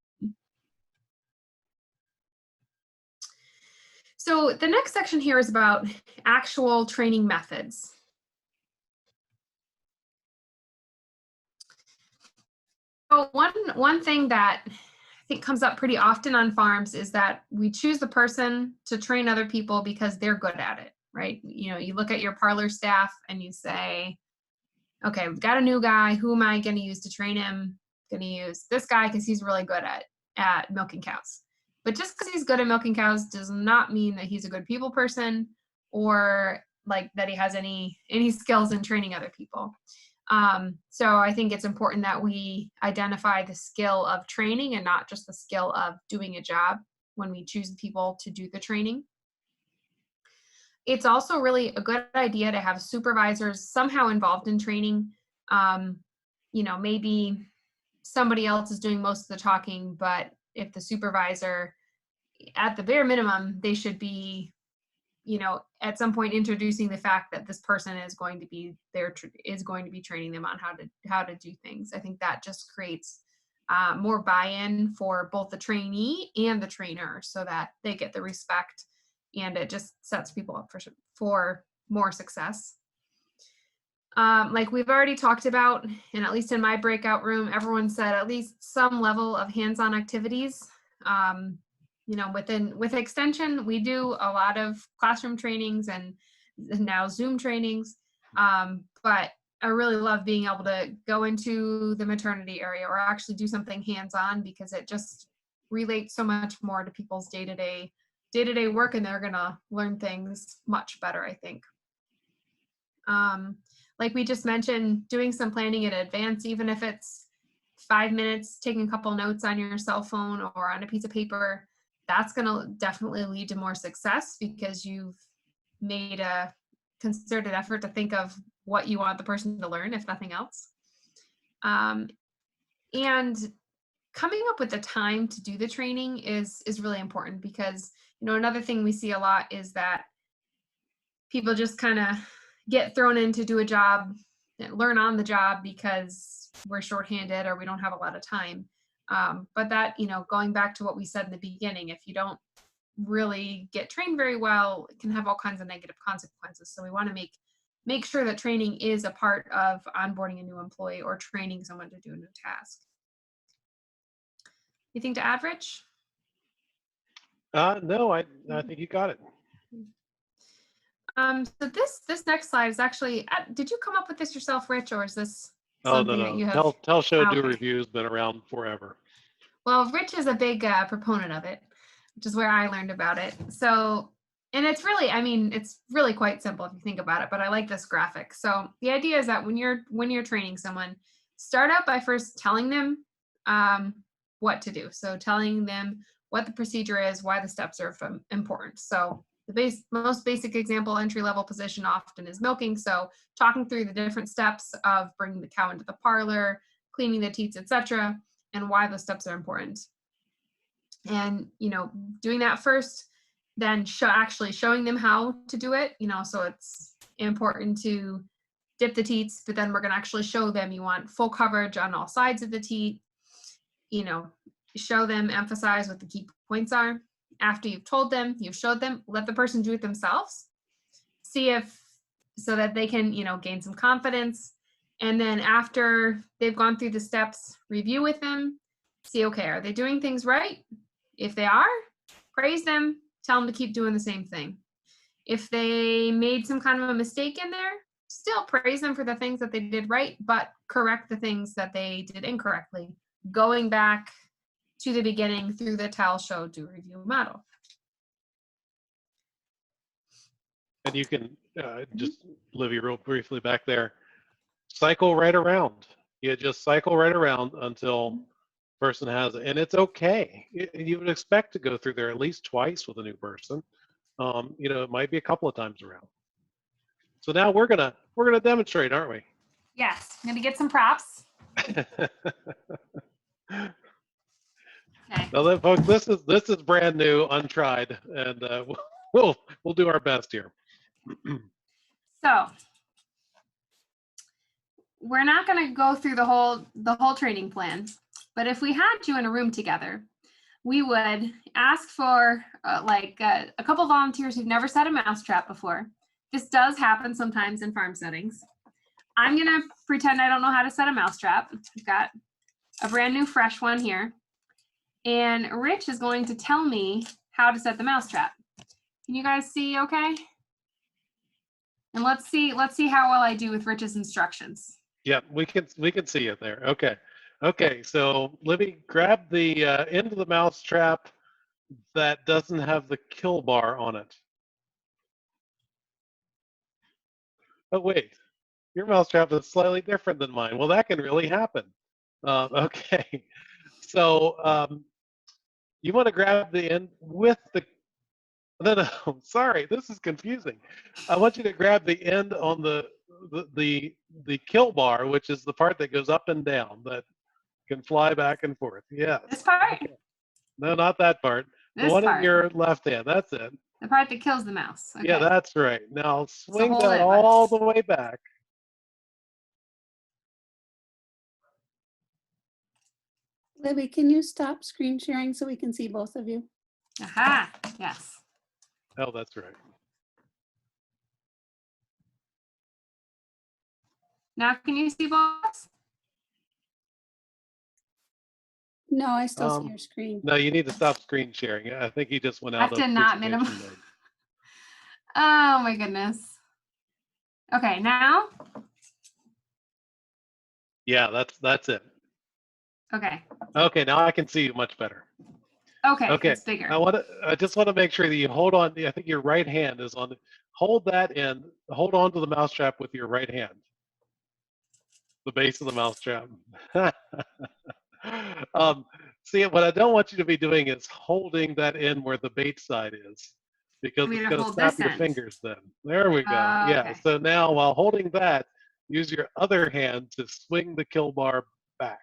So the next section here is about actual training methods. So one thing that think comes up pretty often on farms is that we choose the person to train other people because they're good at it, right? You know, you look at your parlor staff and you say, okay, we've got a new guy. Who am I going to use to train him? Going to use this guy because he's really good at milking cows. But just because he's good at milking cows does not mean that he's a good people person or like that he has any skills in training other people. So I think it's important that we identify the skill of training and not just the skill of doing a job when we choose people to do the training. It's also really a good idea to have supervisors somehow involved in training. You know, maybe somebody else is doing most of the talking, but if the supervisor, at the bare minimum, they should be, you know, at some point introducing the fact that this person is going to be training them on how to do things. I think that just creates more buy-in for both the trainee and the trainer so that they get the respect, and it just sets people up for more success. Like we've already talked about, and at least in my breakout room, everyone said at least some level of hands-on activities. You know, with Extension, we do a lot of classroom trainings and now Zoom trainings, but I really love being able to go into the maternity area or actually do something hands-on because it just relates so much more to people's day-to-day work, and they're gonna learn things much better, I think. Like we just mentioned, doing some planning in advance, even if it's 5 minutes, taking a couple notes on your cell phone or on a piece of paper, that's gonna definitely lead to more success because you've made a concerted effort to think of what you want the person to learn, if nothing else. And coming up with the time to do the training is really important because, you know, another thing we see a lot is that people just kind of get thrown in to do a job, learn on the job because we're shorthanded or we don't have a lot of time. But that, you know, going back to what we said in the beginning, if you don't really get trained very well, it can have all kinds of negative consequences. So we want to make sure that training is a part of onboarding a new employee or training someone to do a new task. Anything to add, Rich? No, I think you got it. So this next slide is actually, did you come up with this yourself, Rich, or is this Oh, something that you have? Tell Show Do Okay. Review has been around forever. Well, Rich is a big proponent of it, which is where I learned about it. So, and it's really, I mean, it's really quite simple if you think about it, but I like this graphic. So the idea is that when you're training someone, start out by first telling them what to do. So telling them what the procedure is, why the steps are important. So the most basic example entry-level position often is milking. So talking through the different steps of bringing the cow into the parlor, cleaning the teats, etc., and why those steps are important. And, you know, doing that first, then actually showing them how to do it, you know, so it's important to dip the teats, but then we're going to actually show them you want full coverage on all sides of the teat, you know, show them, emphasize what the key points are. After you've told them, you've showed them, let the person do it themselves, see if, so that they can, you know, gain some confidence. And then after they've gone through the steps, review with them, see, okay, are they doing things right? If they are, praise them, tell them to keep doing the same thing. If they made some kind of a mistake in there, still praise them for the things that they did right, but correct the things that they did incorrectly, going back to the beginning through the tell, show, do, review model. And you can just, Livy, real briefly back there, cycle right around. You just cycle right around until person has it, and it's okay. You would expect to go through there at least twice with a new person. You know, it might be a couple of times around. So now we're gonna demonstrate, aren't we? Yes, I'm gonna get some props. Okay. Now, then, folks, this is brand new, untried, and we'll do our best here. So we're not going to go through the whole training plan, but if we had you in a room together, we would ask for a couple volunteers who've never set a mousetrap before. This does happen sometimes in farm settings. I'm going to pretend I don't know how to set a mousetrap. I've got a brand new fresh one here. And Rich is going to tell me how to set the mousetrap. Can you guys see okay? And let's see how well I do with Rich's instructions. Yeah, we can see it there. Okay. Okay, so Libby, grab the end of the mouse trap that doesn't have the kill bar on it. Oh wait, your mouse trap is slightly different than mine. Well, that can really happen. Okay, so you want to grab the end with the. No, sorry, this is confusing. I want you to grab the end on the kill bar, which is the part that goes up and down that can fly back and forth. Yes. This part? Okay. No, not that part. This The one part. in your left hand. That's it. The part that kills the mouse. Okay. Yeah, that's right. Now swing hold that it, all Lex. the way back. Libby, can you stop screen sharing so we can see both of you? Aha, yes. Oh, that's right. Now can you see both? No, I still see Um, your screen. No, you need to stop screen sharing. I think he just went I have out of to not presentation minimize. mode. Oh my goodness. Okay, now? Yeah, that's it. Okay. Okay, now I can see you much better. Okay, Okay, it's bigger. I just want to make sure that you hold on. I think your right hand is on. Hold that end. Hold on to the mousetrap with your right hand. The base of the mousetrap. See, what I don't want you to be doing is holding that end where the bait side is, because Want me it's to going to hold snap this your end? fingers then. There we go. Yeah. Okay. So now, while holding that, use your other hand to swing the kill bar back.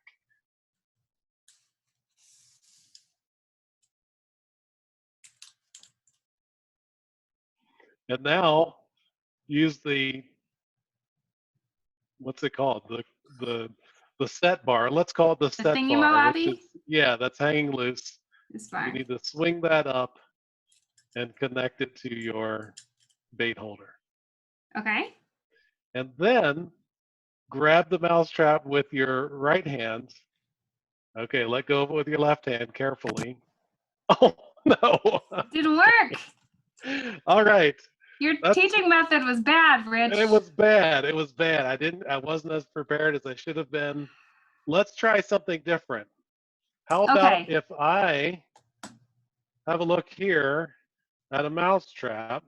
And now, use the, what's it called? The set bar. Let's call it the set bar, thingy-ma-bobby? which is, yeah, that's hanging loose. This You far. need to swing that up and connect it to your bait holder. Okay. And then grab the mousetrap with your right hand. Okay, let go of it with your left hand carefully. Oh, no. Didn't work. All right. Your That's- teaching method was bad, Rich. It was bad. It was bad. I wasn't as prepared as I should have been. Let's try something different. How about Okay. if I have a look here at a mousetrap?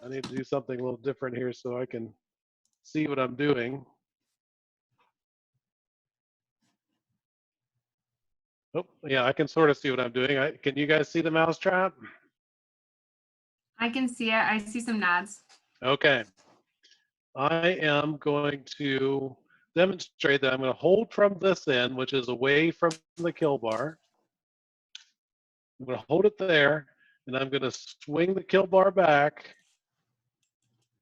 I need to do something a little different here so I can see what I'm doing. Oh, yeah, I can sort of see what I'm doing. Can you guys see the mousetrap? I can see it. I see some nods. Okay. I am going to demonstrate that I'm going to hold from this end, which is away from the kill bar. I'm going to hold it there, and I'm going to swing the kill bar back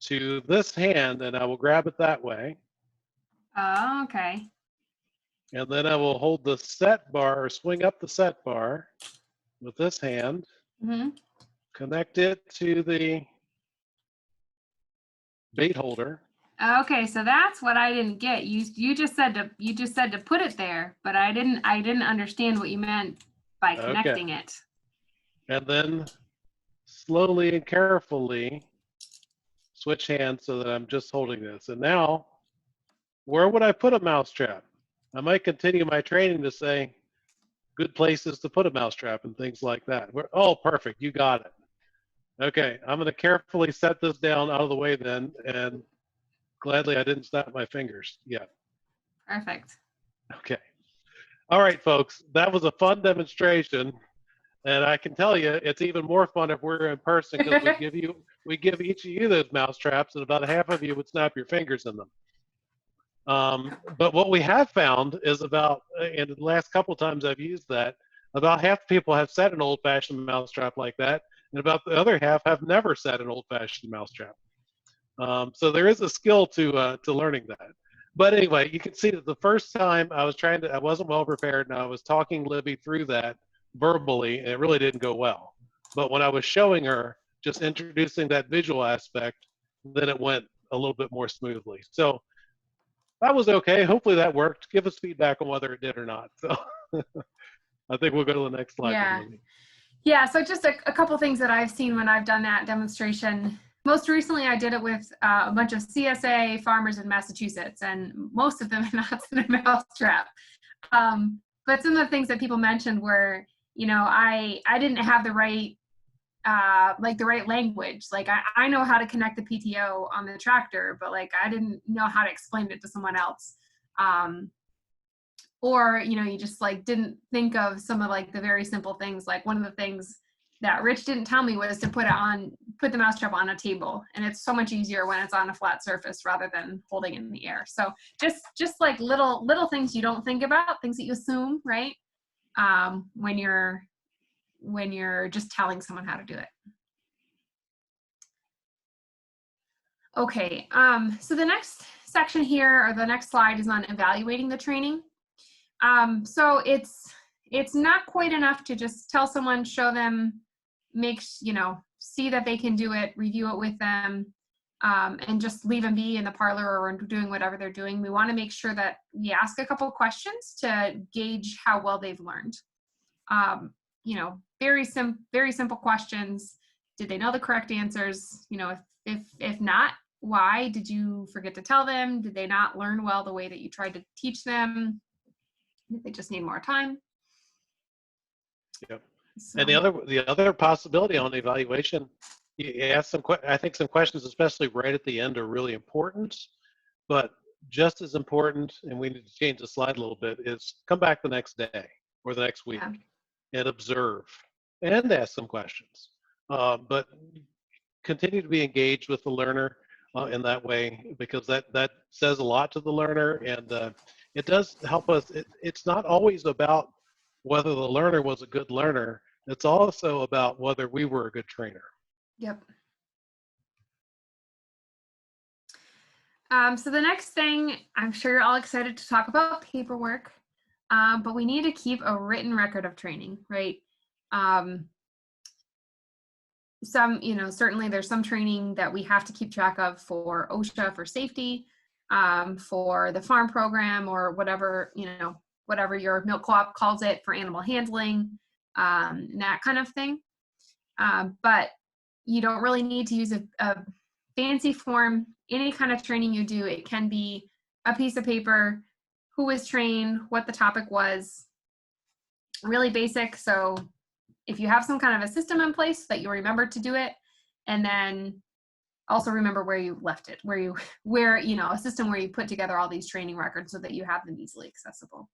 to this hand, and I will grab it that way. Oh, okay. And then I will hold the set bar, or swing up the set bar with this hand, Mm-hmm. connect it to the bait holder. Okay, so that's what I didn't get. You just said to put it there, but I didn't understand what you meant by Okay. connecting it. And then slowly and carefully switch hands so that I'm just holding this. And now, where would I put a mousetrap? I might continue my training to say good places to put a mousetrap and things like that. Oh, perfect. You got it. Okay, I'm going to carefully set this down out of the way then, and gladly I didn't snap my fingers yet. Perfect. Okay. All right, folks, that was a fun demonstration. And I can tell you, it's even more fun if we're in person, because we give each of you those mouse traps, and about half of you would snap your fingers in them. But what we have found is about, in the last couple of times I've used that, about half the people have set an old-fashioned mousetrap like that, and about the other half have never set an old-fashioned mousetrap. So there is a skill to learning that. But anyway, you can see that the first time I wasn't well prepared, and I was talking Libby through that verbally, and it really didn't go well. But when I was showing her, just introducing that visual aspect, then it went a little bit more smoothly. So that was okay. Hopefully that worked. Give us feedback on whether it did or not. So, I think we'll go to the next slide. Yeah. Libby. Yeah, so just a couple things that I've seen when I've done that demonstration. Most recently, I did it with a bunch of CSA farmers in Massachusetts, and most of them are not in a mousetrap. But some of the things that people mentioned were, you know, I didn't have the right, like the right language. Like I know how to connect the PTO on the tractor, but like I didn't know how to explain it to someone else. Or, you know, you just like didn't think of some of like the very simple things. Like one of the things that Rich didn't tell me was to put the mousetrap on a table. And it's so much easier when it's on a flat surface rather than holding it in the air. So just like little things you don't think about, things that you assume, right? When you're just telling someone how to do it. Okay, so the next section here, or the next slide, is on evaluating the training. So it's not quite enough to just tell someone, show them, see that they can do it, review it with them, and just leave them be in the parlor or doing whatever they're doing. We want to make sure that we ask a couple questions to gauge how well they've learned. Very simple questions. Did they know the correct answers? You know, if not, why did you forget to tell them? Did they not learn well the way that you tried to teach them? Did they just need more time? Yep. So, And the other possibility on the evaluation, you ask I think some questions, especially right at the end, are really important. But just as important, and we need to change the slide a little bit, is come back the next day or the next week and observe and ask some questions. But continue to be engaged with the learner in that way, because that says a lot to the learner, and it does help us. It's not always about whether the learner was a good learner. It's also about whether we were a good trainer. Yep. So the next thing, I'm sure you're all excited to talk about paperwork, but we need to keep a written record of training, right? Certainly there's some training that we have to keep track of for OSHA, for safety, for the farm program, or whatever your milk co-op calls it, for animal handling, that kind of thing. But you don't really need to use a fancy form. Any kind of training you do, it can be a piece of paper, who was trained, what the topic was, really basic. So if you have some kind of a system in place that you remember to do it, and then also remember where you left it, a system where you put together all these training records so that you have them easily accessible.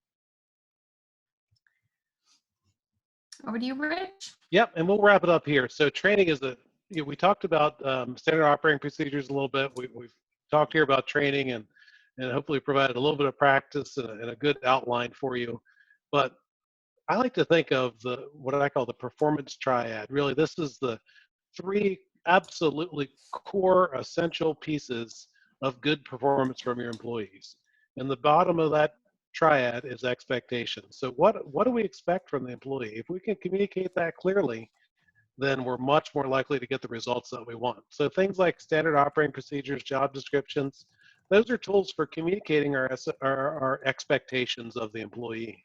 Over to you, Rich. Yep, and we'll wrap it up here. So training is we talked about standard operating procedures a little bit. We've talked here about training and hopefully provided a little bit of practice and a good outline for you. But I like to think of what I call the performance triad. Really, this is the three absolutely core essential pieces of good performance from your employees. And the bottom of that triad is expectations. So what do we expect from the employee? If we can communicate that clearly, then we're much more likely to get the results that we want. So things like standard operating procedures, job descriptions, those are tools for communicating our expectations of the employee.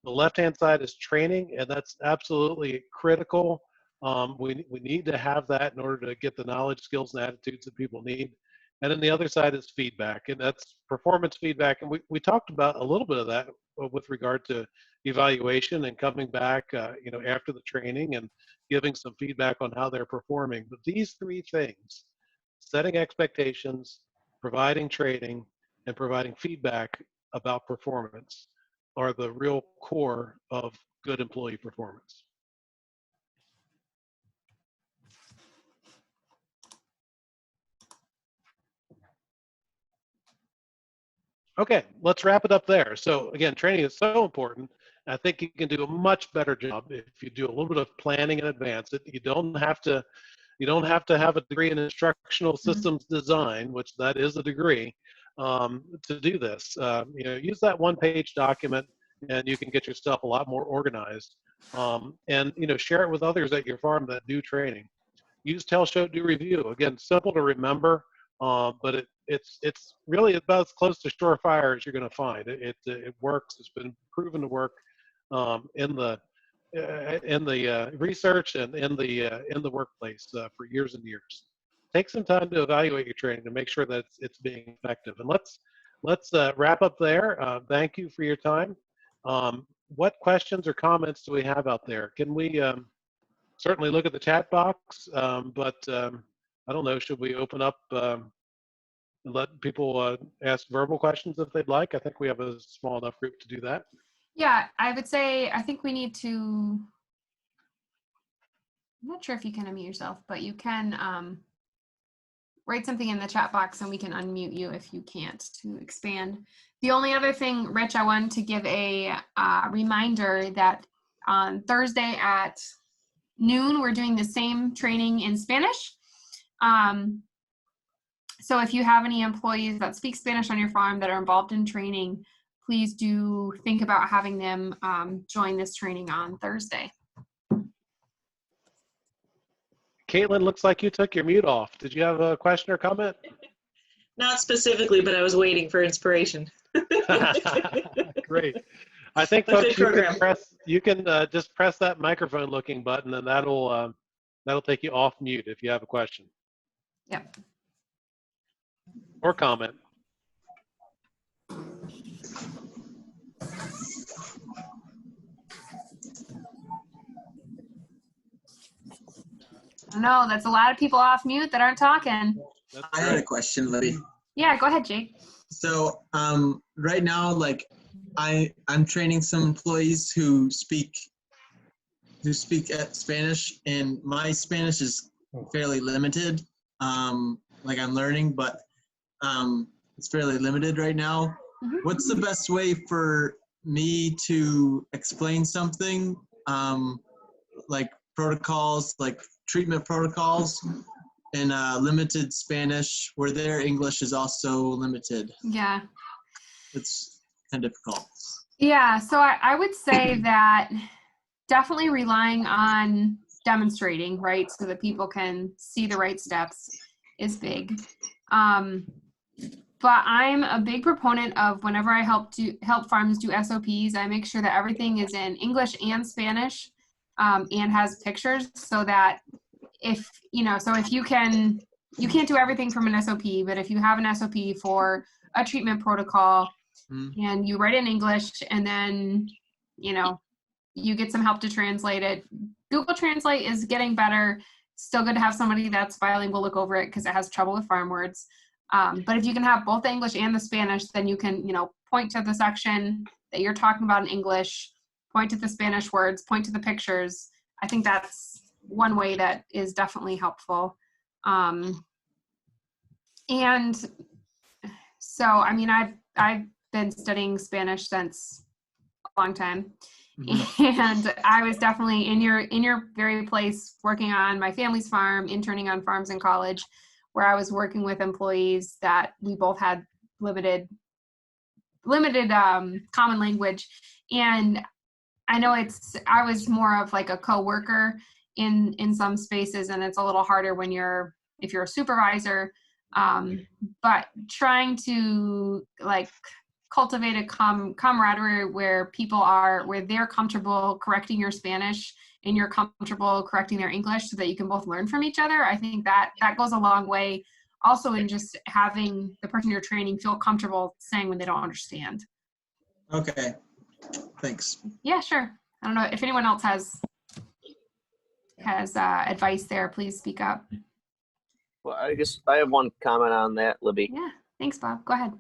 The left-hand side is training, and that's absolutely critical. We need to have that in order to get the knowledge, skills, and attitudes that people need. And then the other side is feedback, and that's performance feedback. And we talked about a little bit of that with regard to evaluation and coming back, after the training and giving some feedback on how they're performing. But these three things, setting expectations, providing training, and providing feedback about performance, are the real core of good employee performance. Okay, let's wrap it up there. So again, training is so important. I think you can do a much better job if you do a little bit of planning in advance. You don't have to have a degree in instructional systems design, which that is a degree, to do this. Use that one-page document, and you can get yourself a lot more organized. And share it with others at your farm that do training. Use Tell, Show, Do, Review. Again, simple to remember, but it's really about as close to surefire as you're going to find. It works. It's been proven to work in the research and in the workplace for years and years. Take some time to evaluate your training to make sure that it's being effective. And let's wrap up there. Thank you for your time. What questions or comments do we have out there? Can we certainly look at the chat box, but I don't know, should we open up and let people ask verbal questions if they'd like? I think we have a small enough group to do that. Yeah, I would say, I think we need to, I'm not sure if you can unmute yourself, but you can write something in the chat box and we can unmute you if you can't to expand. The only other thing, Rich, I wanted to give a reminder that on Thursday at noon, we're doing the same training in Spanish. So if you have any employees that speak Spanish on your farm that are involved in training, please do think about having them join this training on Thursday. Caitlin, looks like you took your mute off. Did you have a question or comment? Not specifically, but I was waiting for inspiration. Great. I think A folks, good you can just press that microphone looking button and that'll take you off mute if you have a question. Yep. Or comment. No, that's a lot of people off mute that aren't talking. That's I had a great. question, Libby. Yeah, go ahead, Jake. So right now, like I'm training some employees who speak Spanish, and my Spanish is fairly limited. Like I'm learning, but it's fairly limited right now. Mhm. What's the best way for me to explain something, like protocols, like treatment protocols, in limited Spanish, where their English is also limited? Yeah. It's kind of difficult. Yeah, so I would say that definitely relying on demonstrating, right, so that people can see the right steps is big. But I'm a big proponent of whenever I help farms do SOPs, I make sure that everything is in English and Spanish and has pictures, so that if you can't do everything from an SOP, but if you have an SOP for a treatment protocol and you write it in English and then, you get some help to translate it. Google Translate is getting better. Still good to have somebody that's bilingual look over it because it has trouble with farm words. But if you can have both the English and the Spanish, then you can, point to the section that you're talking about in English, point to the Spanish words, point to the pictures. I think that's one way that is definitely helpful. And so, I mean, I've been studying Spanish since a long time. And I was definitely in your very place working on my family's farm, interning on farms in college, where I was working with employees that we both had limited common language. And I know I was more of like a coworker in some spaces, and it's a little harder if you're a supervisor. But trying to like cultivate a camaraderie where they're comfortable correcting your Spanish and you're comfortable correcting their English, so that you can both learn from each other. I think that goes a long way. Also, in just having the person you're training feel comfortable saying when they don't understand. Okay, thanks. Yeah, sure. I don't know if anyone else has advice there. Please speak up. Well, I guess I have one comment on that, Libby. Yeah, thanks, Bob. Go ahead.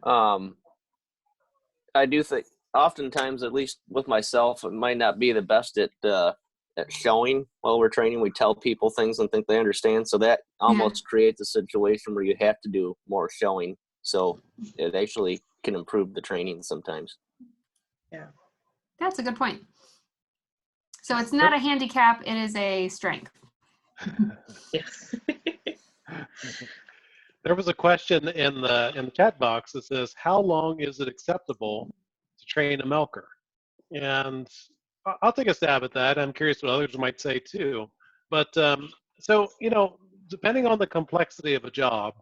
I do think oftentimes, at least with myself, it might not be the best at showing while we're training. We tell people things and think they understand, so that almost creates a situation where you have to do more showing. So it actually can improve the training sometimes. Yeah. That's a good point. So it's not a handicap, it is a strength. There was a question in the chat box that says, how long is it acceptable to train a milker? And I'll take a stab at that. I'm curious what others might say too. But so, depending on the complexity of a job,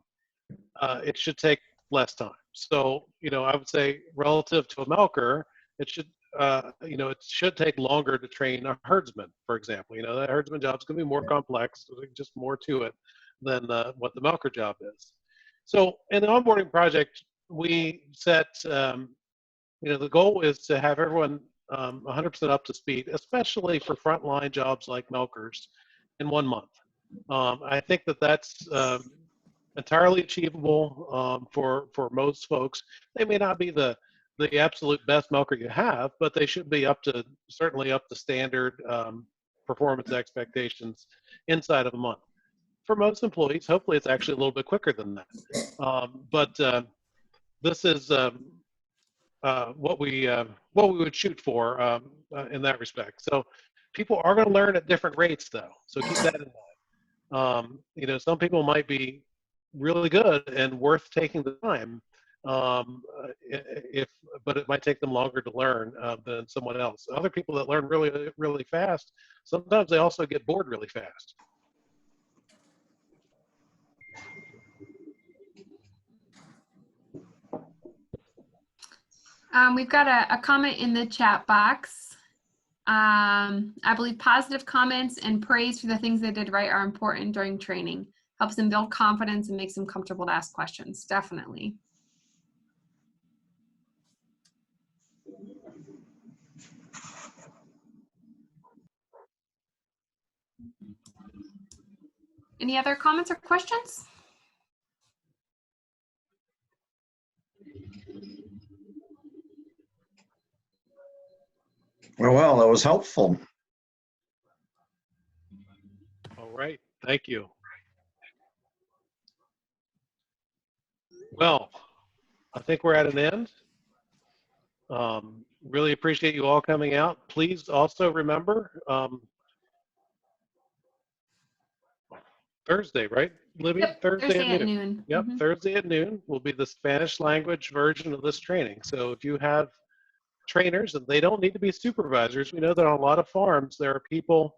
it should take less time. So, I would say relative to a milker, it should it should take longer to train a herdsman, for example. That herdsman job is going to be more complex, there's just more to it than what the milker job is. So in the onboarding project, we set, the goal is to have everyone 100% up to speed, especially for frontline jobs like milkers, in 1 month. I think that's entirely achievable for most folks. They may not be the absolute best milker you have, but they should be certainly up to standard performance expectations inside of a month. For most employees, hopefully it's actually a little bit quicker than that. But this is what we would shoot for in that respect. So people are going to learn at different rates, though. So keep that in mind. Some people might be really good and worth taking the time, but it might take them longer to learn than someone else. Other people that learn really, really fast, sometimes they also get bored really fast. We've got a comment in the chat box. I believe positive comments and praise for the things they did right are important during training. Helps them build confidence and makes them comfortable to ask questions. Definitely. Any other comments or questions? Well, that was helpful. All right, thank you. Well, I think we're at an end. Really appreciate you all coming out. Please also remember Thursday, right, Libby? Yep, Thursday at noon. Yep, Mm-hmm. Thursday at noon will be the Spanish language version of this training. So if you have trainers, and they don't need to be supervisors, we know that on a lot of farms there are people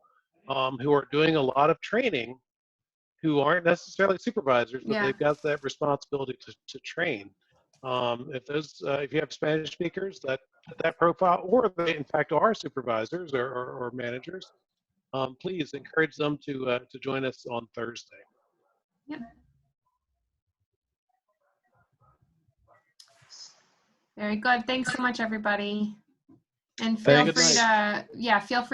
who are doing a lot of training who aren't necessarily supervisors, but they've got that responsibility to train. If you have Spanish speakers that fit that profile, or they in fact are supervisors or managers, please encourage them to join us on Thursday. Yep. Very good. Thanks so much, everybody. And feel free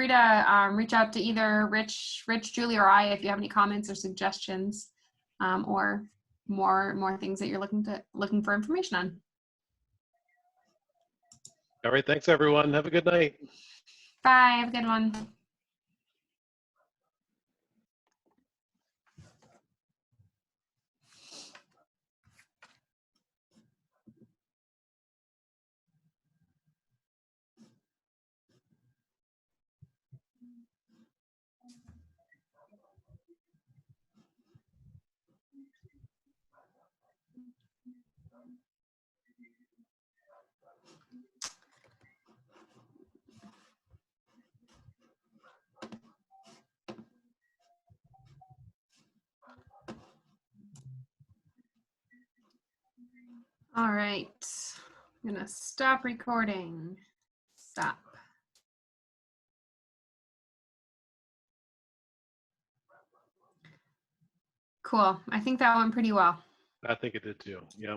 to reach out to either Rich, Julie, or I if you have any comments or suggestions, or more things that you're looking for information on. All right, thanks everyone. Have a good night. Bye. Have a good one. All right, I'm gonna stop recording. Stop. Cool. I think that went pretty well. I think it did too. Yeah.